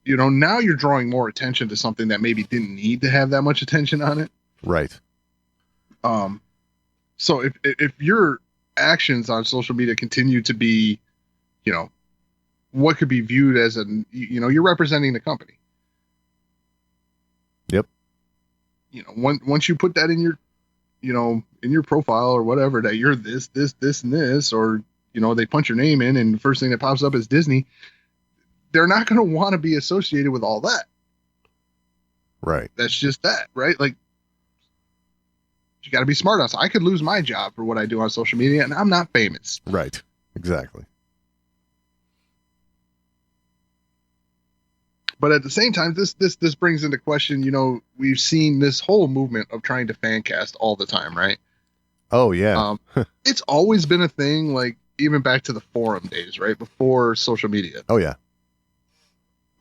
now you're drawing more attention to something that maybe didn't need to have that much attention on it. right. So if your actions on social media continue to be, what could be viewed as you're representing the company. Yep. Once you put that in your, in your profile or whatever, that you're this, and this, or, they punch your name in and the first thing that pops up is Disney, they're not going to want to be associated with all that. Right. That's just that, right? Like, you got to be smart on it. I could lose my job for what I do on social media, and I'm not famous. Right. Exactly. But at the same time, this brings into question, we've seen this whole movement of trying to fan cast all the time, right? Oh, yeah. It's always been a thing, like even back to the forum days, right? Before social media. Oh, yeah.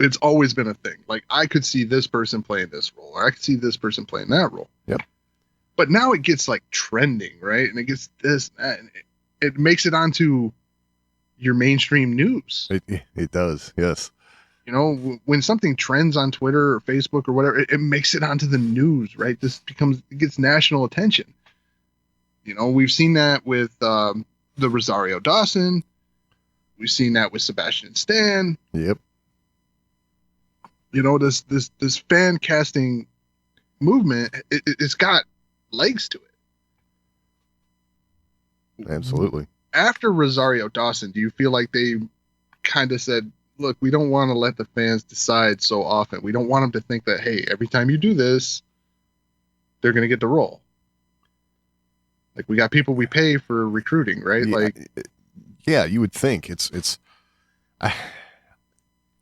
It's always been a thing. Like, I could see this person playing this role, or I could see this person playing that role. Yep. But now it gets like trending, right? And it gets this, and it makes it onto your mainstream news. It does. Yes. When something trends on Twitter or Facebook or whatever, it makes it onto the news, right? It gets national attention. We've seen that with the Rosario Dawson. We've seen that with Sebastian Stan. Yep. This fan casting movement, it's got legs to it. Absolutely. After Rosario Dawson, do you feel like they kind of said, look, we don't want to let the fans decide so often. We don't want them to think that, hey, every time you do this, they're going to get the role. Like, we got people we pay for recruiting, right? Yeah, you would think I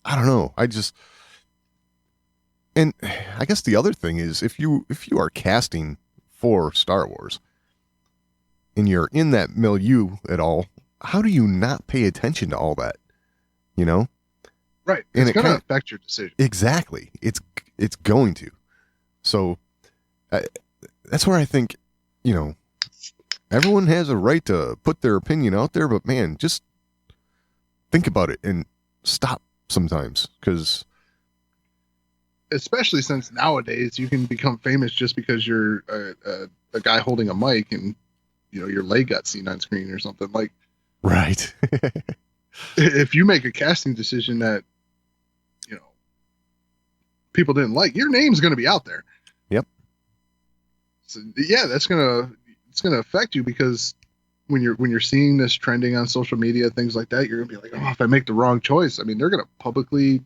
don't know. And I guess the other thing is if you are casting for Star Wars and you're in that milieu at all, how do you not pay attention to all that? Right. And it's going to affect your decision. Exactly. It's going to. So that's where I think, everyone has a right to put their opinion out there, but man, just think about it and stop sometimes, because especially since nowadays you can become famous just because you're a guy holding a mic and your leg got seen on screen or something. Like, right. If you make a casting decision that people didn't like, your name's going to be out there. Yep. So yeah, it's going to affect you, because when you're seeing this trending on social media, things like that, you're going to be like, oh, if I make the wrong choice, I mean, they're going to publicly,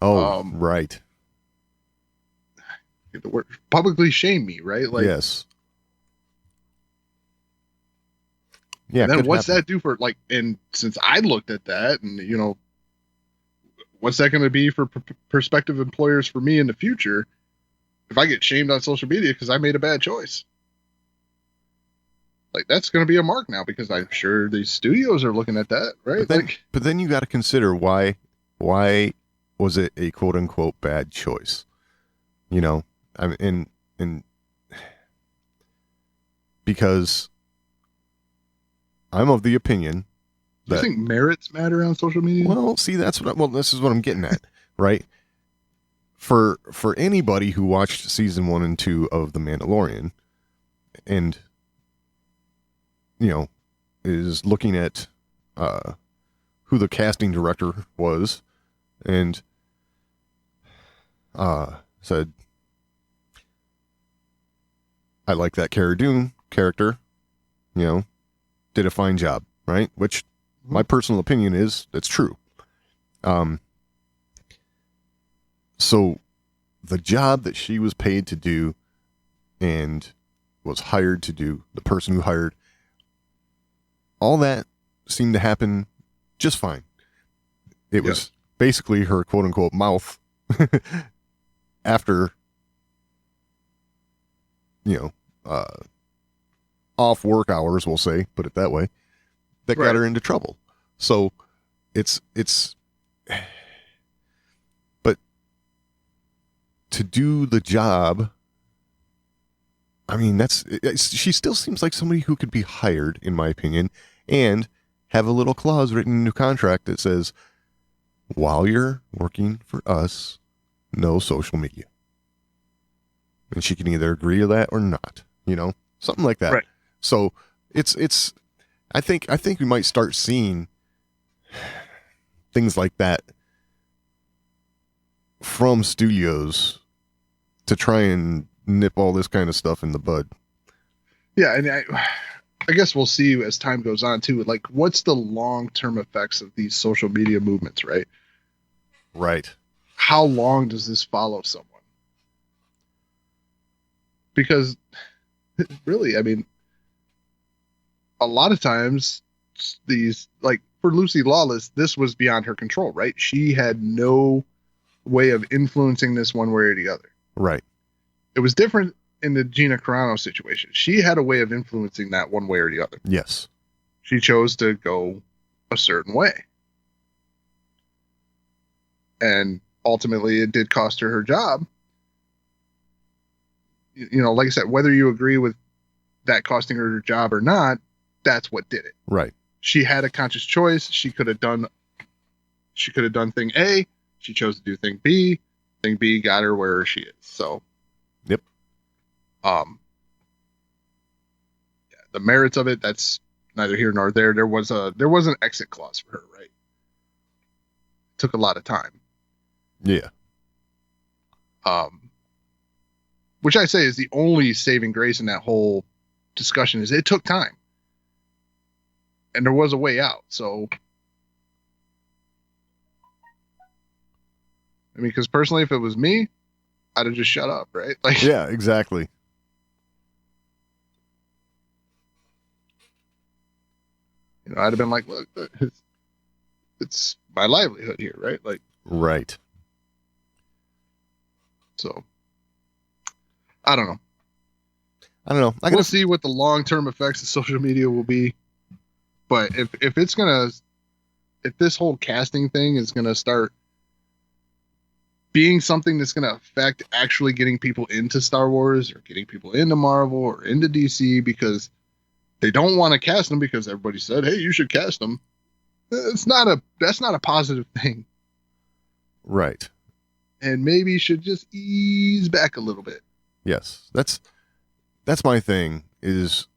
right. The word publicly shame me, right? Like, yes. Yeah. Then what's that do for, like, and since I looked at that and, what's that going to be for prospective employers for me in the future if I get shamed on social media because I made a bad choice? Like, that's going to be a mark now, because I'm sure these studios are looking at that, right? But then you got to consider why was it a quote unquote bad choice? I mean, and because I'm of the opinion that, do you think merits matter on social media? Well, see, this is what I'm getting at, right? For anybody who watched season 1 and 2 of The Mandalorian and, is looking at who the casting director was and said, I like that Cara Dune character, did a fine job, right? Which my personal opinion is that's true. So the job that she was paid to do and was hired to do, the person who hired, all that seemed to happen just fine. It was basically her quote unquote mouth after, off work hours, we'll say, put it that way, that got her into trouble. So it's, but to do the job, I mean, she still seems like somebody who could be hired, in my opinion, and have a little clause written in the contract that says, while you're working for us, no social media. And she can either agree to that or not, something like that. Right. So I think we might start seeing things like that from studios to try and nip all this kind of stuff in the bud. Yeah, and I guess we'll see as time goes on too. Like, what's the long-term effects of these social media movements, right? Right. How long does this follow someone? Because really, I mean, a lot of times these, like for Lucy Lawless, this was beyond her control, right? She had no way of influencing this one way or the other. Right. It was different in the Gina Carano situation. She had a way of influencing that one way or the other. Yes. She chose to go a certain way. And ultimately, it did cost her her job. Like I said, whether you agree with that costing her her job or not, that's what did it. Right. She had a conscious choice. She could have done thing A. She chose to do thing B. Thing B got her where she is. So, yep. The merits of it, that's neither here nor there. There was an exit clause for her, right? It took a lot of time. Yeah. Which I say is the only saving grace in that whole discussion is it took time. And there was a way out. So, I mean, because personally, if it was me, I'd have just shut up, right? Like, yeah, exactly. I'd have been like, look, it's my livelihood here, right? Like, right. So, I don't know. We'll see what the long-term effects of social media will be. But if this whole casting thing is gonna start being something that's gonna affect actually getting people into Star Wars or getting people into Marvel or into DC because they don't want to cast them because everybody said, hey, you should cast them. That's not a positive thing. Right. And maybe should just ease back a little bit. Yes. That's my thing is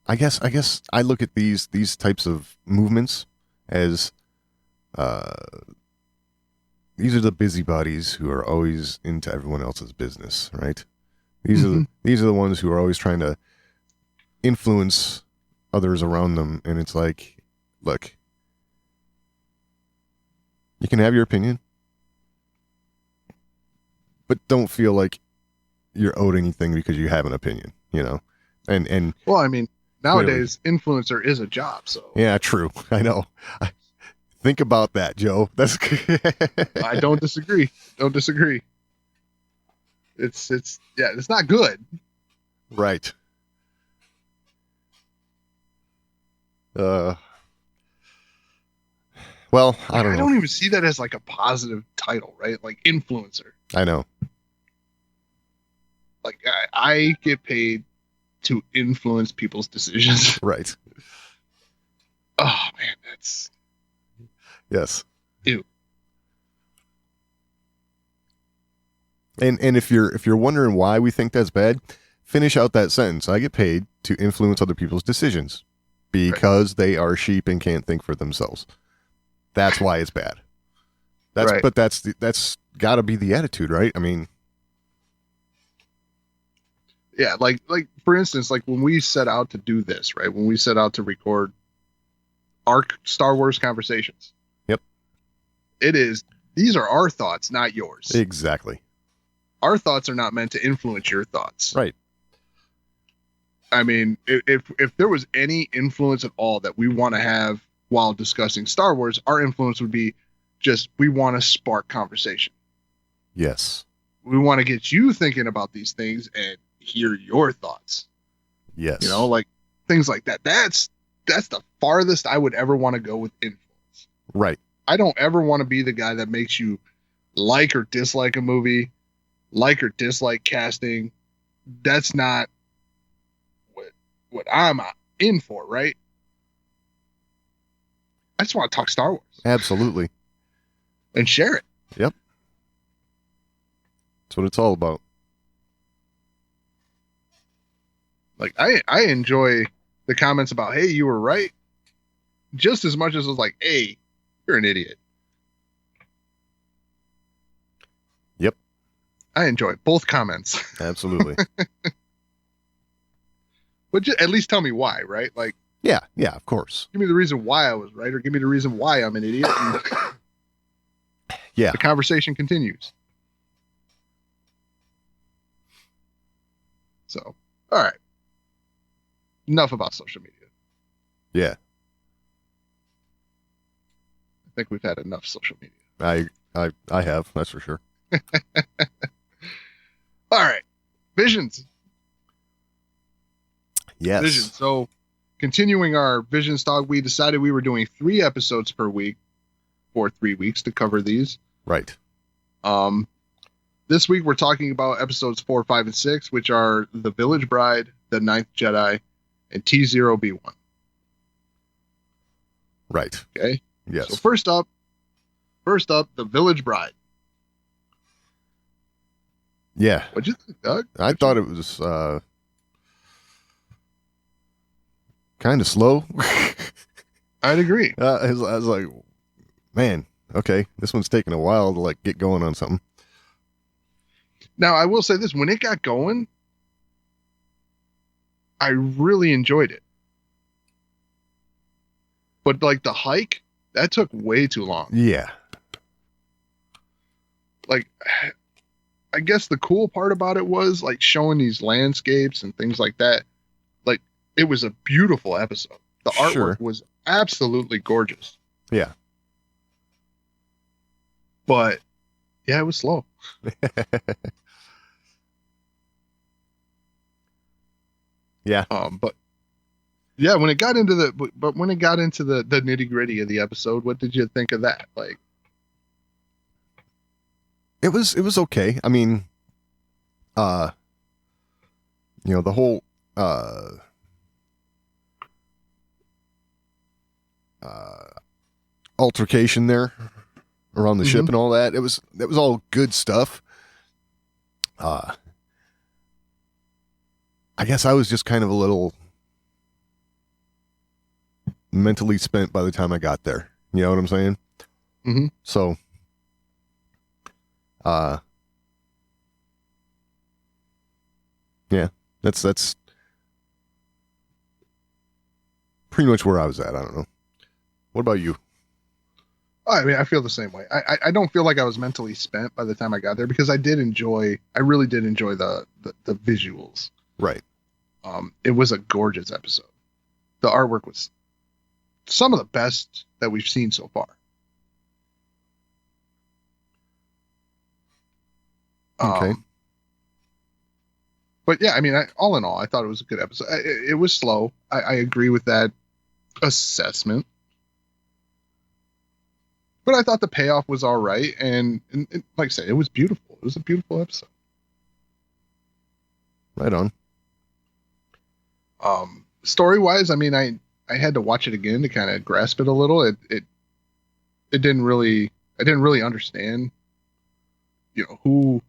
I guess I look at these types of movements as these are the busybodies who are always into everyone else's business, right? These are the ones who are always trying to influence others around them, and it's like, look, you can have your opinion, but don't feel like you're owed anything because you have an opinion, And well, I mean, nowadays influencer is a job, so yeah, true. I know. Think about that, Joe. That's I don't disagree. It's not good. Right. Well, I don't know. I don't even see that as like a positive title, right? Like influencer. I know. Like I get paid to influence people's decisions. Right. Oh man, that's yes. Ew. And if you're wondering why we think that's bad, finish out that sentence. I get paid to influence other people's decisions because they are sheep and can't think for themselves. That's why it's bad. But that's got to be the attitude, right? I mean, yeah, like for instance, like when we set out to do this, right? When we set out to record our Star Wars conversations. Yep. These are our thoughts, not yours. Exactly. Our thoughts are not meant to influence your thoughts. Right. I mean, if there was any influence at all that we want to have while discussing Star Wars, our influence would be just we want to spark conversation. Yes. We want to get you thinking about these things and hear your thoughts. Yes. You know, like things like that. That's the farthest I would ever want to go with influence. Right. I don't ever want to be the guy that makes you like or dislike a movie, like or dislike casting. That's not what I'm in for, right? I just want to talk Star Wars. Absolutely. And share it. Yep. That's what it's all about. Like I enjoy the comments about, hey, you were right, just as much as it's like, hey, you're an idiot. Yep. I enjoy both comments. Absolutely. But at least tell me why, right? Like, yeah, of course. give me the reason why I was right, or give me the reason why I'm an idiot. And yeah. the conversation continues. So, all right. Enough about social media. Yeah. I think we've had enough social media. I have, that's for sure. All right. Visions. Yes. Vision. So, continuing our Vision stock, we decided we were doing 3 episodes per week for 3 weeks to cover these. Right. This week we're talking about episodes 4, 5, and 6, which are The Village Bride, The Ninth Jedi, and T0B1. Right. Okay. Yes. So first up, The Village Bride. Yeah. What'd you think, Doug? I thought it was kind of slow. I'd agree. I was like, man, okay, this one's taking a while to like get going on something. Now, I will say this, when it got going, I really enjoyed it. But like the hike, that took way too long. Yeah. Like, I guess the cool part about it was like showing these landscapes and things like that. Like, it was a beautiful episode. The artwork was absolutely gorgeous. Yeah. But yeah, it was slow. Yeah. But yeah, when it got into the nitty gritty of the episode, what did you think of that? Like, it was okay. I mean, the whole altercation there around the ship and all that, that was all good stuff. I guess I was just kind of a little mentally spent by the time I got there. You know what I'm saying? Mm-hmm. So, yeah, that's pretty much where I was at. I don't know. What about you? I mean, I feel the same way. I don't feel like I was mentally spent by the time I got there because I really did enjoy the visuals. Right. It was a gorgeous episode. The artwork was some of the best that we've seen so far. Okay. But yeah, I mean, all in all, I thought it was a good episode. It was slow. I agree with that assessment. But I thought the payoff was all right. And like I said, it was beautiful. It was a beautiful episode. Right on. Story-wise, I mean, I had to watch it again to kind of grasp it a little. It didn't really, I didn't really understand, who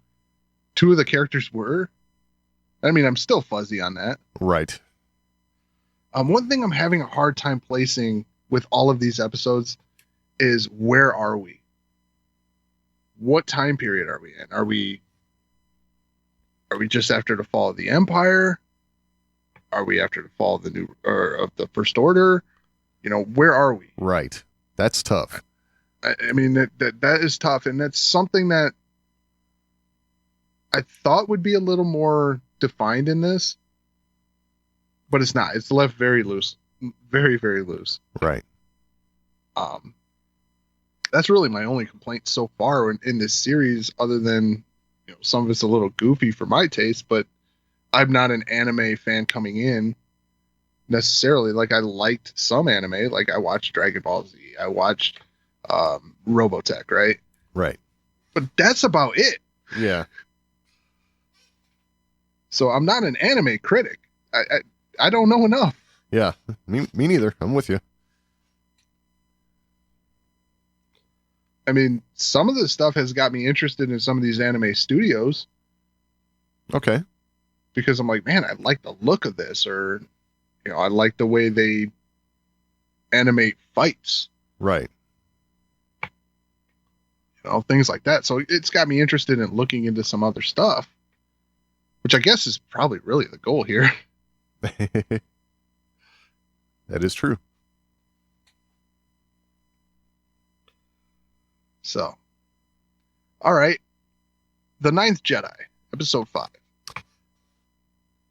2 of the characters were. I mean, I'm still fuzzy on that. Right. One thing I'm having a hard time placing with all of these episodes is, where are we? What time period are we in? Are we just after the fall of the Empire? Are we after the fall of the First Order? Where are we? Right. That's tough. I mean, that is tough. And that's something that I thought would be a little more defined in this. but it's not. It's left very loose, very, very loose. Right. That's really my only complaint so far in this series, other than, some of it's a little goofy for my taste, but I'm not an anime fan coming in necessarily. Like, I liked some anime, like I watched Dragon Ball Z, I watched Robotech, right? Right. But that's about it. Yeah. So I'm not an anime critic. I don't know enough. Yeah. Me neither. I'm with you. I mean, some of this stuff has got me interested in some of these anime studios. Okay. Because I'm like, man, I like the look of this, or, I like the way they animate fights. Right. Things like that. So it's got me interested in looking into some other stuff, which I guess is probably really the goal here. That is true. So, all right. The Ninth Jedi, episode 5.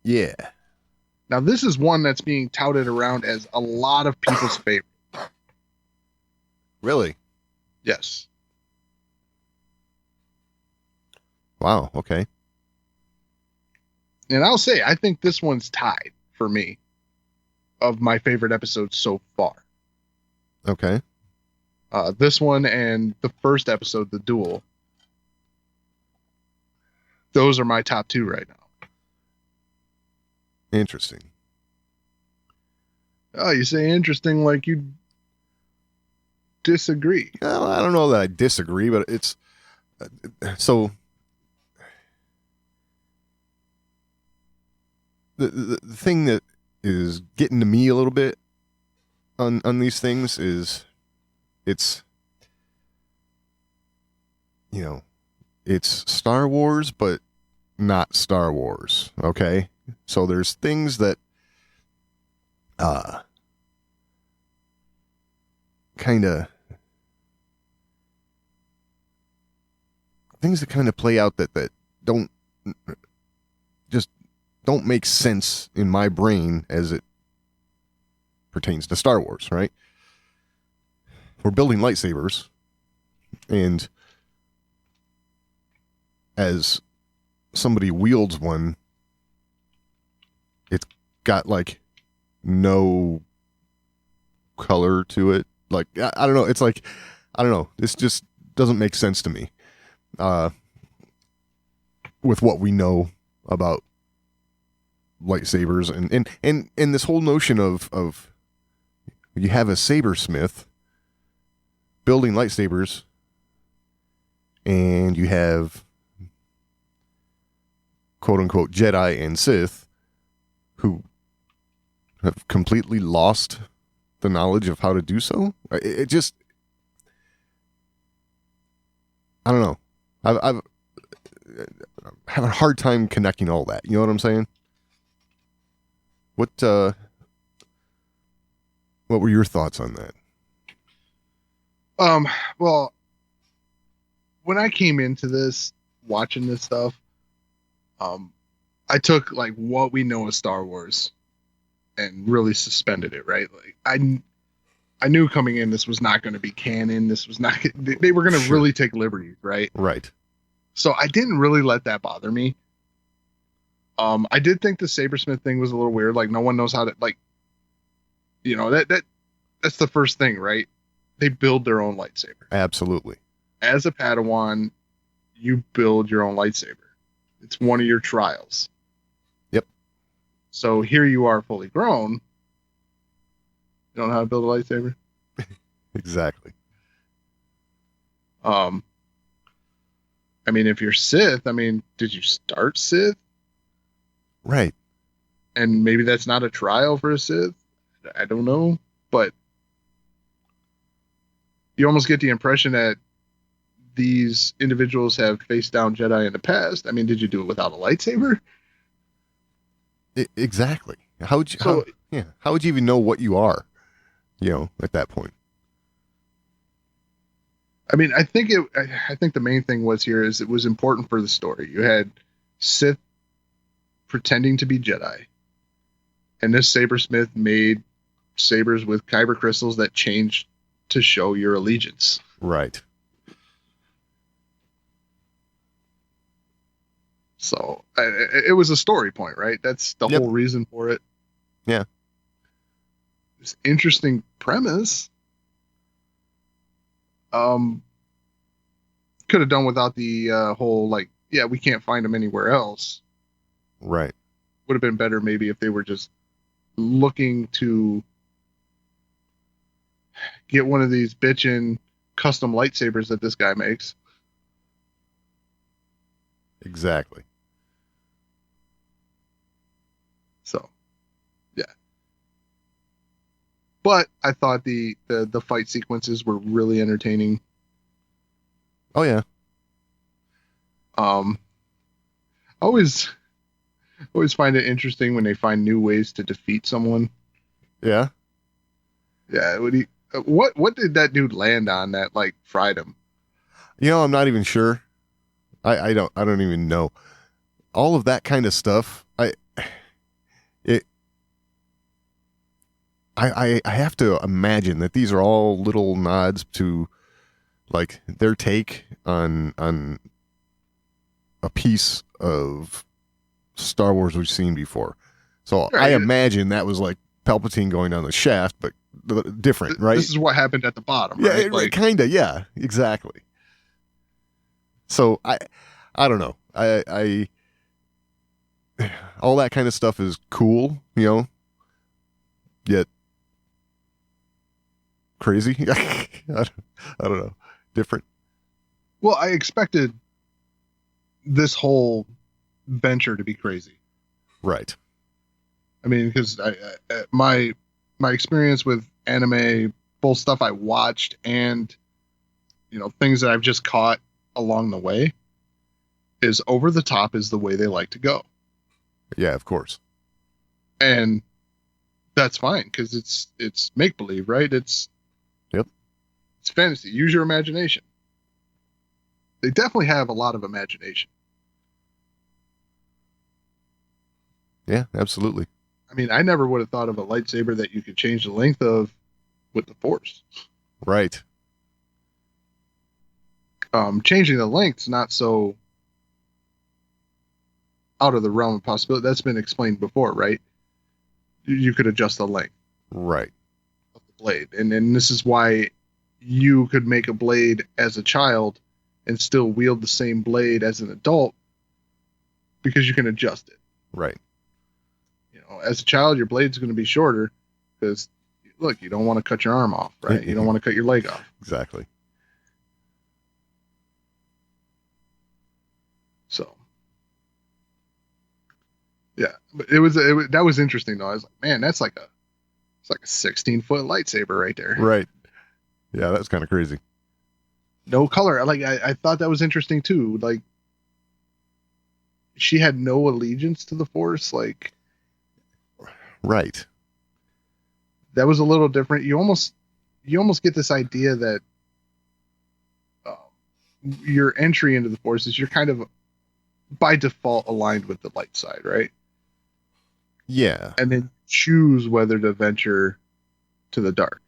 Yeah. Now, this is one that's being touted around as a lot of people's favorite. Really? Yes. Wow. Okay. And I'll say, I think this one's tied for me of my favorite episodes so far. Okay. This one and the first episode, The Duel. Those are my top 2 right now. Interesting. Oh, you say interesting like you disagree. Well, I don't know that I disagree, but it's so the thing that is getting to me a little bit on these things is it's it's Star Wars, but not Star Wars. Okay. So there's things that kind of play out that don't make sense in my brain as it pertains to Star Wars, right? We're building lightsabers, and as somebody wields one, it's got like no color to it. Like, I don't know. It's like, I don't know. This just doesn't make sense to me. With what we know about lightsabers and this whole notion of you have a sabersmith building lightsabers, and you have quote unquote Jedi and Sith who have completely lost the knowledge of how to do so. It just, I don't know. I've having a hard time connecting all that. You know what I'm saying? What were your thoughts on that? Well, when I came into this, watching this stuff, I took like what we know of Star Wars and really suspended it, right? Like I knew coming in this was not going to be canon. This was not, they were going to really take liberties, right? Right. So I didn't really let that bother me. I did think the sabersmith thing was a little weird. Like, no one knows how to, like, that's the first thing, right? They build their own lightsaber. Absolutely. As a Padawan, you build your own lightsaber. It's one of your trials. Yep. So here you are fully grown. You don't know how to build a lightsaber? Exactly. I mean, if you're Sith, did you start Sith? Right. And maybe that's not a trial for a Sith. I don't know. But you almost get the impression that these individuals have faced down Jedi in the past. I mean, did you do it without a lightsaber? Exactly. How would you even know what you are, at that point? I mean, I think the main thing was here is it was important for the story. You had Sith pretending to be Jedi, And this sabersmith made sabers with kyber crystals that changed to show your allegiance. Right. So it was a story point, right? That's the whole reason for it. Yeah. It's interesting premise. Could have done without the whole, like, yeah, we can't find them anywhere else. Right. Would have been better maybe if they were just looking to get one of these bitchin' custom lightsabers that this guy makes. Exactly. So, yeah. But I thought the fight sequences were really entertaining. Oh yeah. Always find it interesting when they find new ways to defeat someone. Yeah. Yeah. What did that dude land on that like fried him? I'm not even sure. I don't even know. All of that kind of stuff. I have to imagine that these are all little nods to like their take on a piece of Star Wars we've seen before. So right. I imagine that was like Palpatine going down the shaft, but different, right? This is what happened at the bottom, yeah, right? Like, kind of, yeah, exactly. So I don't know. I all that kind of stuff is cool, yet crazy. I don't know. Different. Well, I expected this whole venture to be crazy. Right. I mean, because my experience with anime, both stuff I watched and things that I've just caught along the way, is over the top is the way they like to go. Yeah, of course. And that's fine because it's make believe, right? It's fantasy. Use your imagination. They definitely have a lot of imagination. Yeah, absolutely. I mean, I never would have thought of a lightsaber that you could change the length of with the Force. Right. Changing the length's not so out of the realm of possibility. That's been explained before, right? You could adjust the length. Right. Of the blade. And this is why you could make a blade as a child and still wield the same blade as an adult because you can adjust it. Right. As a child, your blade's going to be shorter because, look, you don't want to cut your arm off, right? You don't want to cut your leg off. Exactly. So, yeah, but that was interesting though. I was like, man, it's like a 16-foot lightsaber right there. Right. Yeah, that's kind of crazy. No color. Like I thought that was interesting too. Like she had no allegiance to the Force. Like, right. That was a little different. You almost get this idea that your entry into the Force is you're kind of by default aligned with the light side, right? Yeah. And then choose whether to venture to the dark.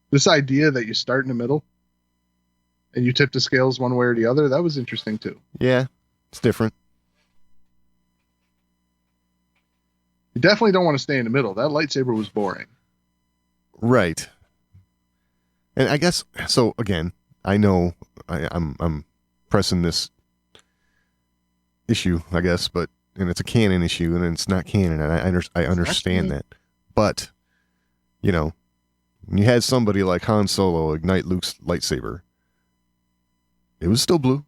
This idea that you start in the middle and you tip the scales one way or the other, that was interesting too. Yeah, it's different. You definitely don't want to stay in the middle. That lightsaber was boring. Right. And I guess, so again, I know I'm pressing this issue, I guess, and it's a canon issue and it's not canon, and I understand that. But, when you had somebody like Han Solo ignite Luke's lightsaber, it was still blue.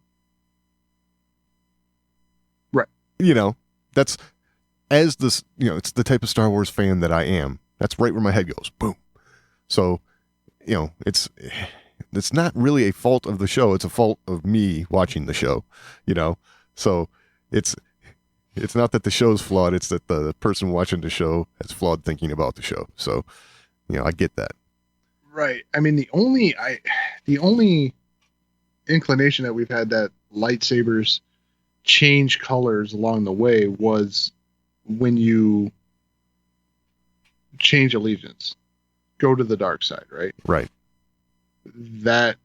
Right. That's, as this, it's the type of Star Wars fan that I am. That's right where my head goes. Boom. So, it's not really a fault of the show. It's a fault of me watching the show, So it's not that the show's flawed. It's that the person watching the show has flawed thinking about the show. So, I get that. Right. I mean, the only inclination that we've had that lightsabers change colors along the way was when you change allegiance, go to the dark side, right? Right. That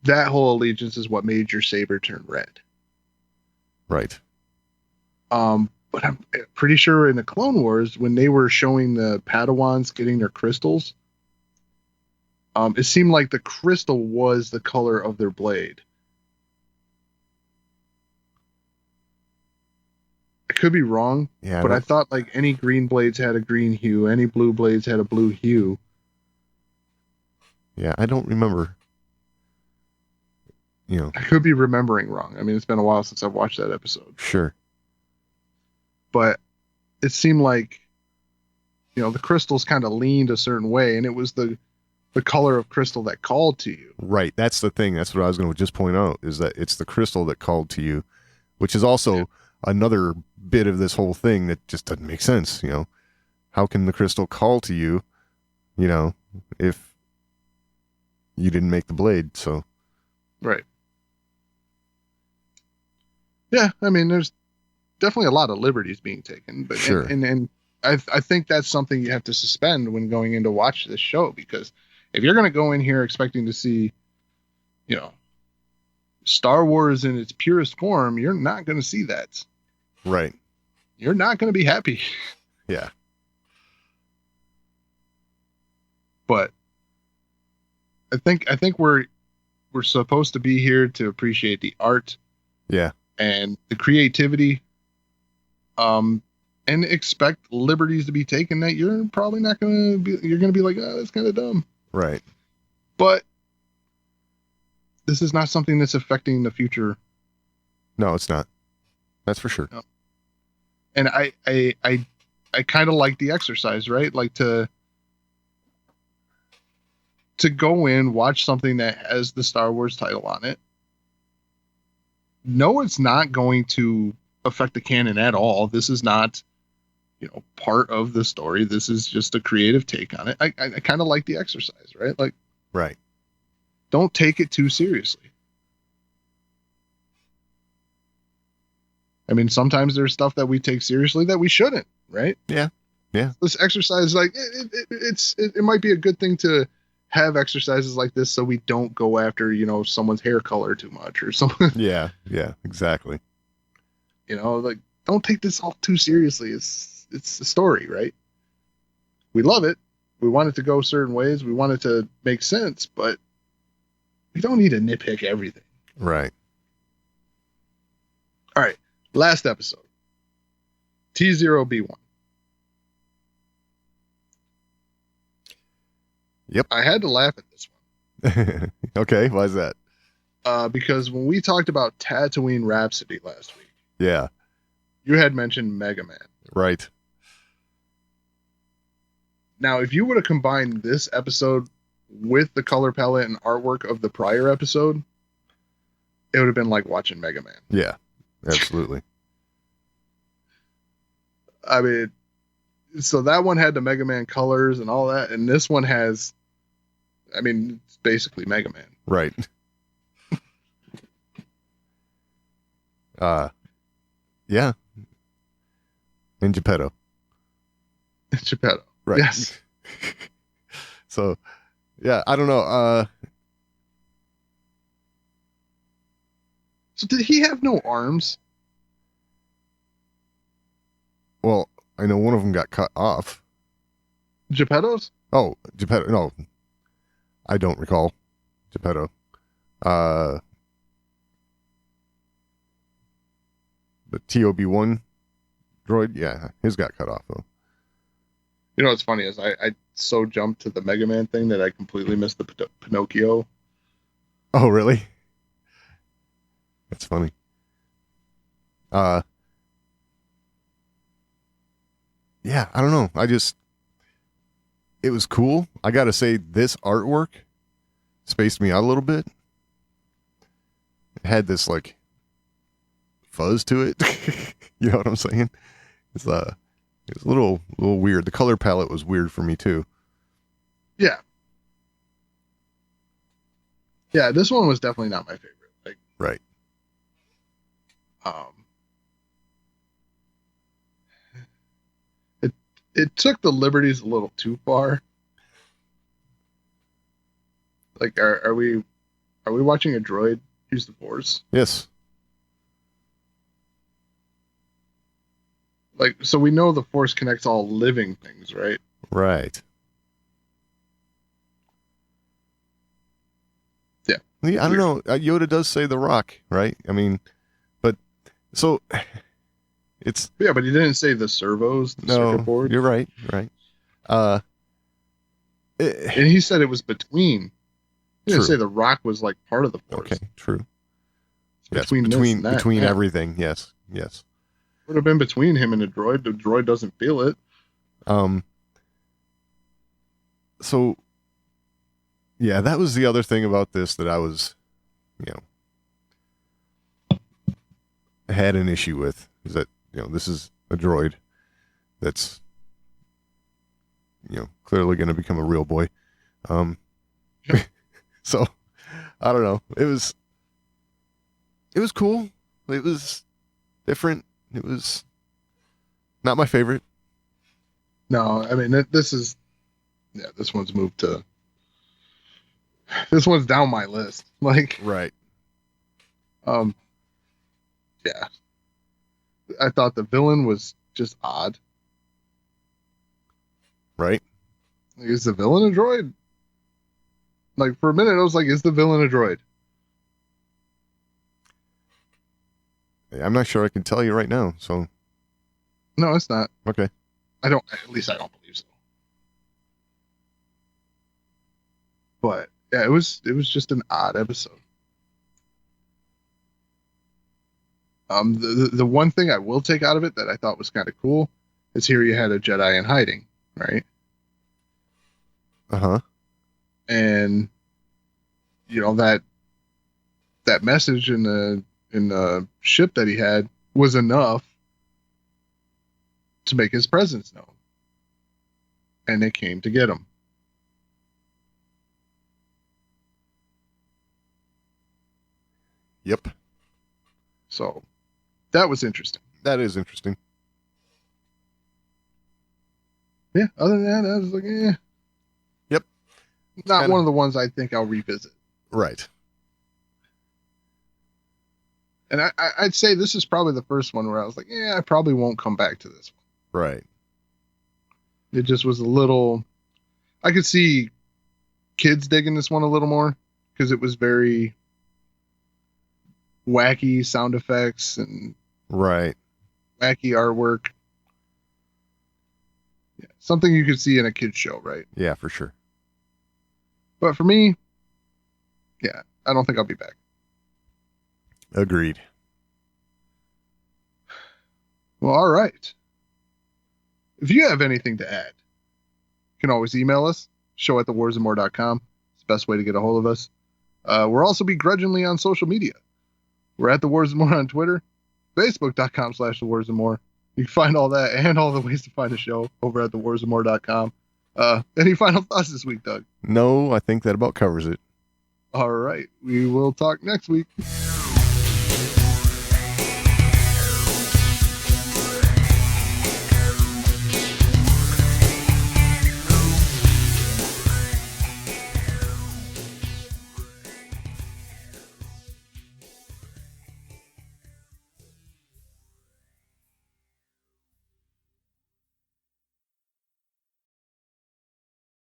whole allegiance is what made your saber turn red. Right. But I'm pretty sure in the Clone Wars, when they were showing the Padawans getting their crystals, it seemed like the crystal was the color of their blade. I could be wrong, Yeah. but I thought like any green blades had a green hue, any blue blades had a blue hue. Yeah, I don't remember. You know. I could be remembering wrong. I mean, it's been a while since I've watched that episode. Sure. But it seemed like, you know, the crystals kind of leaned a certain way, and it was the color of crystal that called to you. Right. That's the thing. That's what I was going to just point out, is that it's the crystal that called to you, which is also another bit of this whole thing that just doesn't make sense. You know, how can the crystal call to you, you know, if you didn't make the blade? So. Right. Yeah. I mean, there's definitely a lot of liberties being taken, but sure. And I think that's something you have to suspend when going in to watch this show, because if you're going to go in here expecting to see, you know, Star Wars in its purest form, you're not going to see that. Right. You're not going to be happy. Yeah. But I think we're supposed to be here to appreciate the art. Yeah. And the creativity. And expect liberties to be taken that you're probably not going to be. You're going to be like, oh, that's kind of dumb. Right. But this is not something that's affecting the future. No, it's not. That's for sure. No. And I kind of like the exercise, right? Like to go in, watch something that has the Star Wars title on it. No, it's not going to affect the canon at all. This is not, you know, part of the story. This is just a creative take on it. I kind of like the exercise, right? Like, right. Don't take it too seriously. I mean, sometimes there's stuff that we take seriously that we shouldn't, right? Yeah. Yeah. This exercise, like, it might be a good thing to have exercises like this so we don't go after, you know, someone's hair color too much or something. Yeah. Yeah. Exactly. You know, like, don't take this all too seriously. It's a story, right? We love it. We want it to go certain ways. We want it to make sense, but we don't need to nitpick everything. Right. All right. Last episode. T0B1. Yep. I had to laugh at this one. Okay. Why is that? Because when we talked about Tatooine Rhapsody last week, yeah, you had mentioned Mega Man. Right. Now, if you would have combined this episode with the color palette and artwork of the prior episode, it would have been like watching Mega Man. Yeah, absolutely. I mean, so that one had the Mega Man colors and all that, and this one has, I mean, it's basically Mega Man. Right. Yeah. And Geppetto. Geppetto. Right. Yes. So, yeah, I don't know. So did he have no arms? Well, I know one of them got cut off. Geppetto's? Oh, Geppetto. No, I don't recall Geppetto. The TOB1 droid, yeah, his got cut off though. You know what's funny is I so jumped to the Mega Man thing that I completely missed the Pinocchio. Oh, really? That's funny. Yeah, I don't know. It was cool. I gotta say, this artwork spaced me out a little bit. It had this like fuzz to it. You know what I'm saying? It's a little weird. The color palette was weird for me too. Yeah. Yeah, this one was definitely not my favorite. Like, right. it took the liberties a little too far. Like, are we watching a droid use the Force? Yes. Like, so we know the Force connects all living things, right? Right. Yeah. I don't know. Yoda does say the Rock, right? I mean, but so it's Yeah, but he didn't say the servos, the circuit no. board. You're right. Right. And he said it was between. He didn't True. say the Rock was like part of the Force. Okay. True. It's Yes. Between yeah. everything. Yes. Yes. Would have been between him and the droid. The droid doesn't feel it. So yeah, that was the other thing about this that I was, had an issue with, is that, this is a droid that's, clearly going to become a real boy. So I don't know. It was cool. It was different. It was not my favorite. No, I mean, this one's moved to. This one's down my list. Like, Right. yeah. I thought the villain was just odd. Right. Like, is the villain a droid? Like, for a minute, I was like, is the villain a droid? I'm not sure I can tell you right now. So, No, it's not. okay. At least I don't believe so. But yeah, it was just an odd episode. The one thing I will take out of it that I thought was kind of cool is here you had a Jedi in hiding, right? Uh-huh. And that message in the ship that he had was enough to make his presence known. And they came to get him. Yep. So that was interesting. That is interesting. Yeah, other than that, I was like, eh. Yep. Not one of the ones I think I'll revisit. Right. And I'd say this is probably the first one where I was like, yeah, I probably won't come back to this one. Right. It just was a little. I could see kids digging this one a little more because it was very wacky sound effects and Right. wacky artwork. Yeah, something you could see in a kid's show, right? Yeah, for sure. But for me, yeah, I don't think I'll be back. Agreed. Well, all right. If you have anything to add, you can always email us, show@thewarsandmore.com. It's the best way to get a hold of us. We're also begrudgingly on social media. We're at The Wars and More on Twitter, facebook.com/thewarsandmore. You can find all that and all the ways to find the show over at thewarsandmore.com. Any final thoughts this week, Doug? No, I think that about covers it. All right. We will talk next week.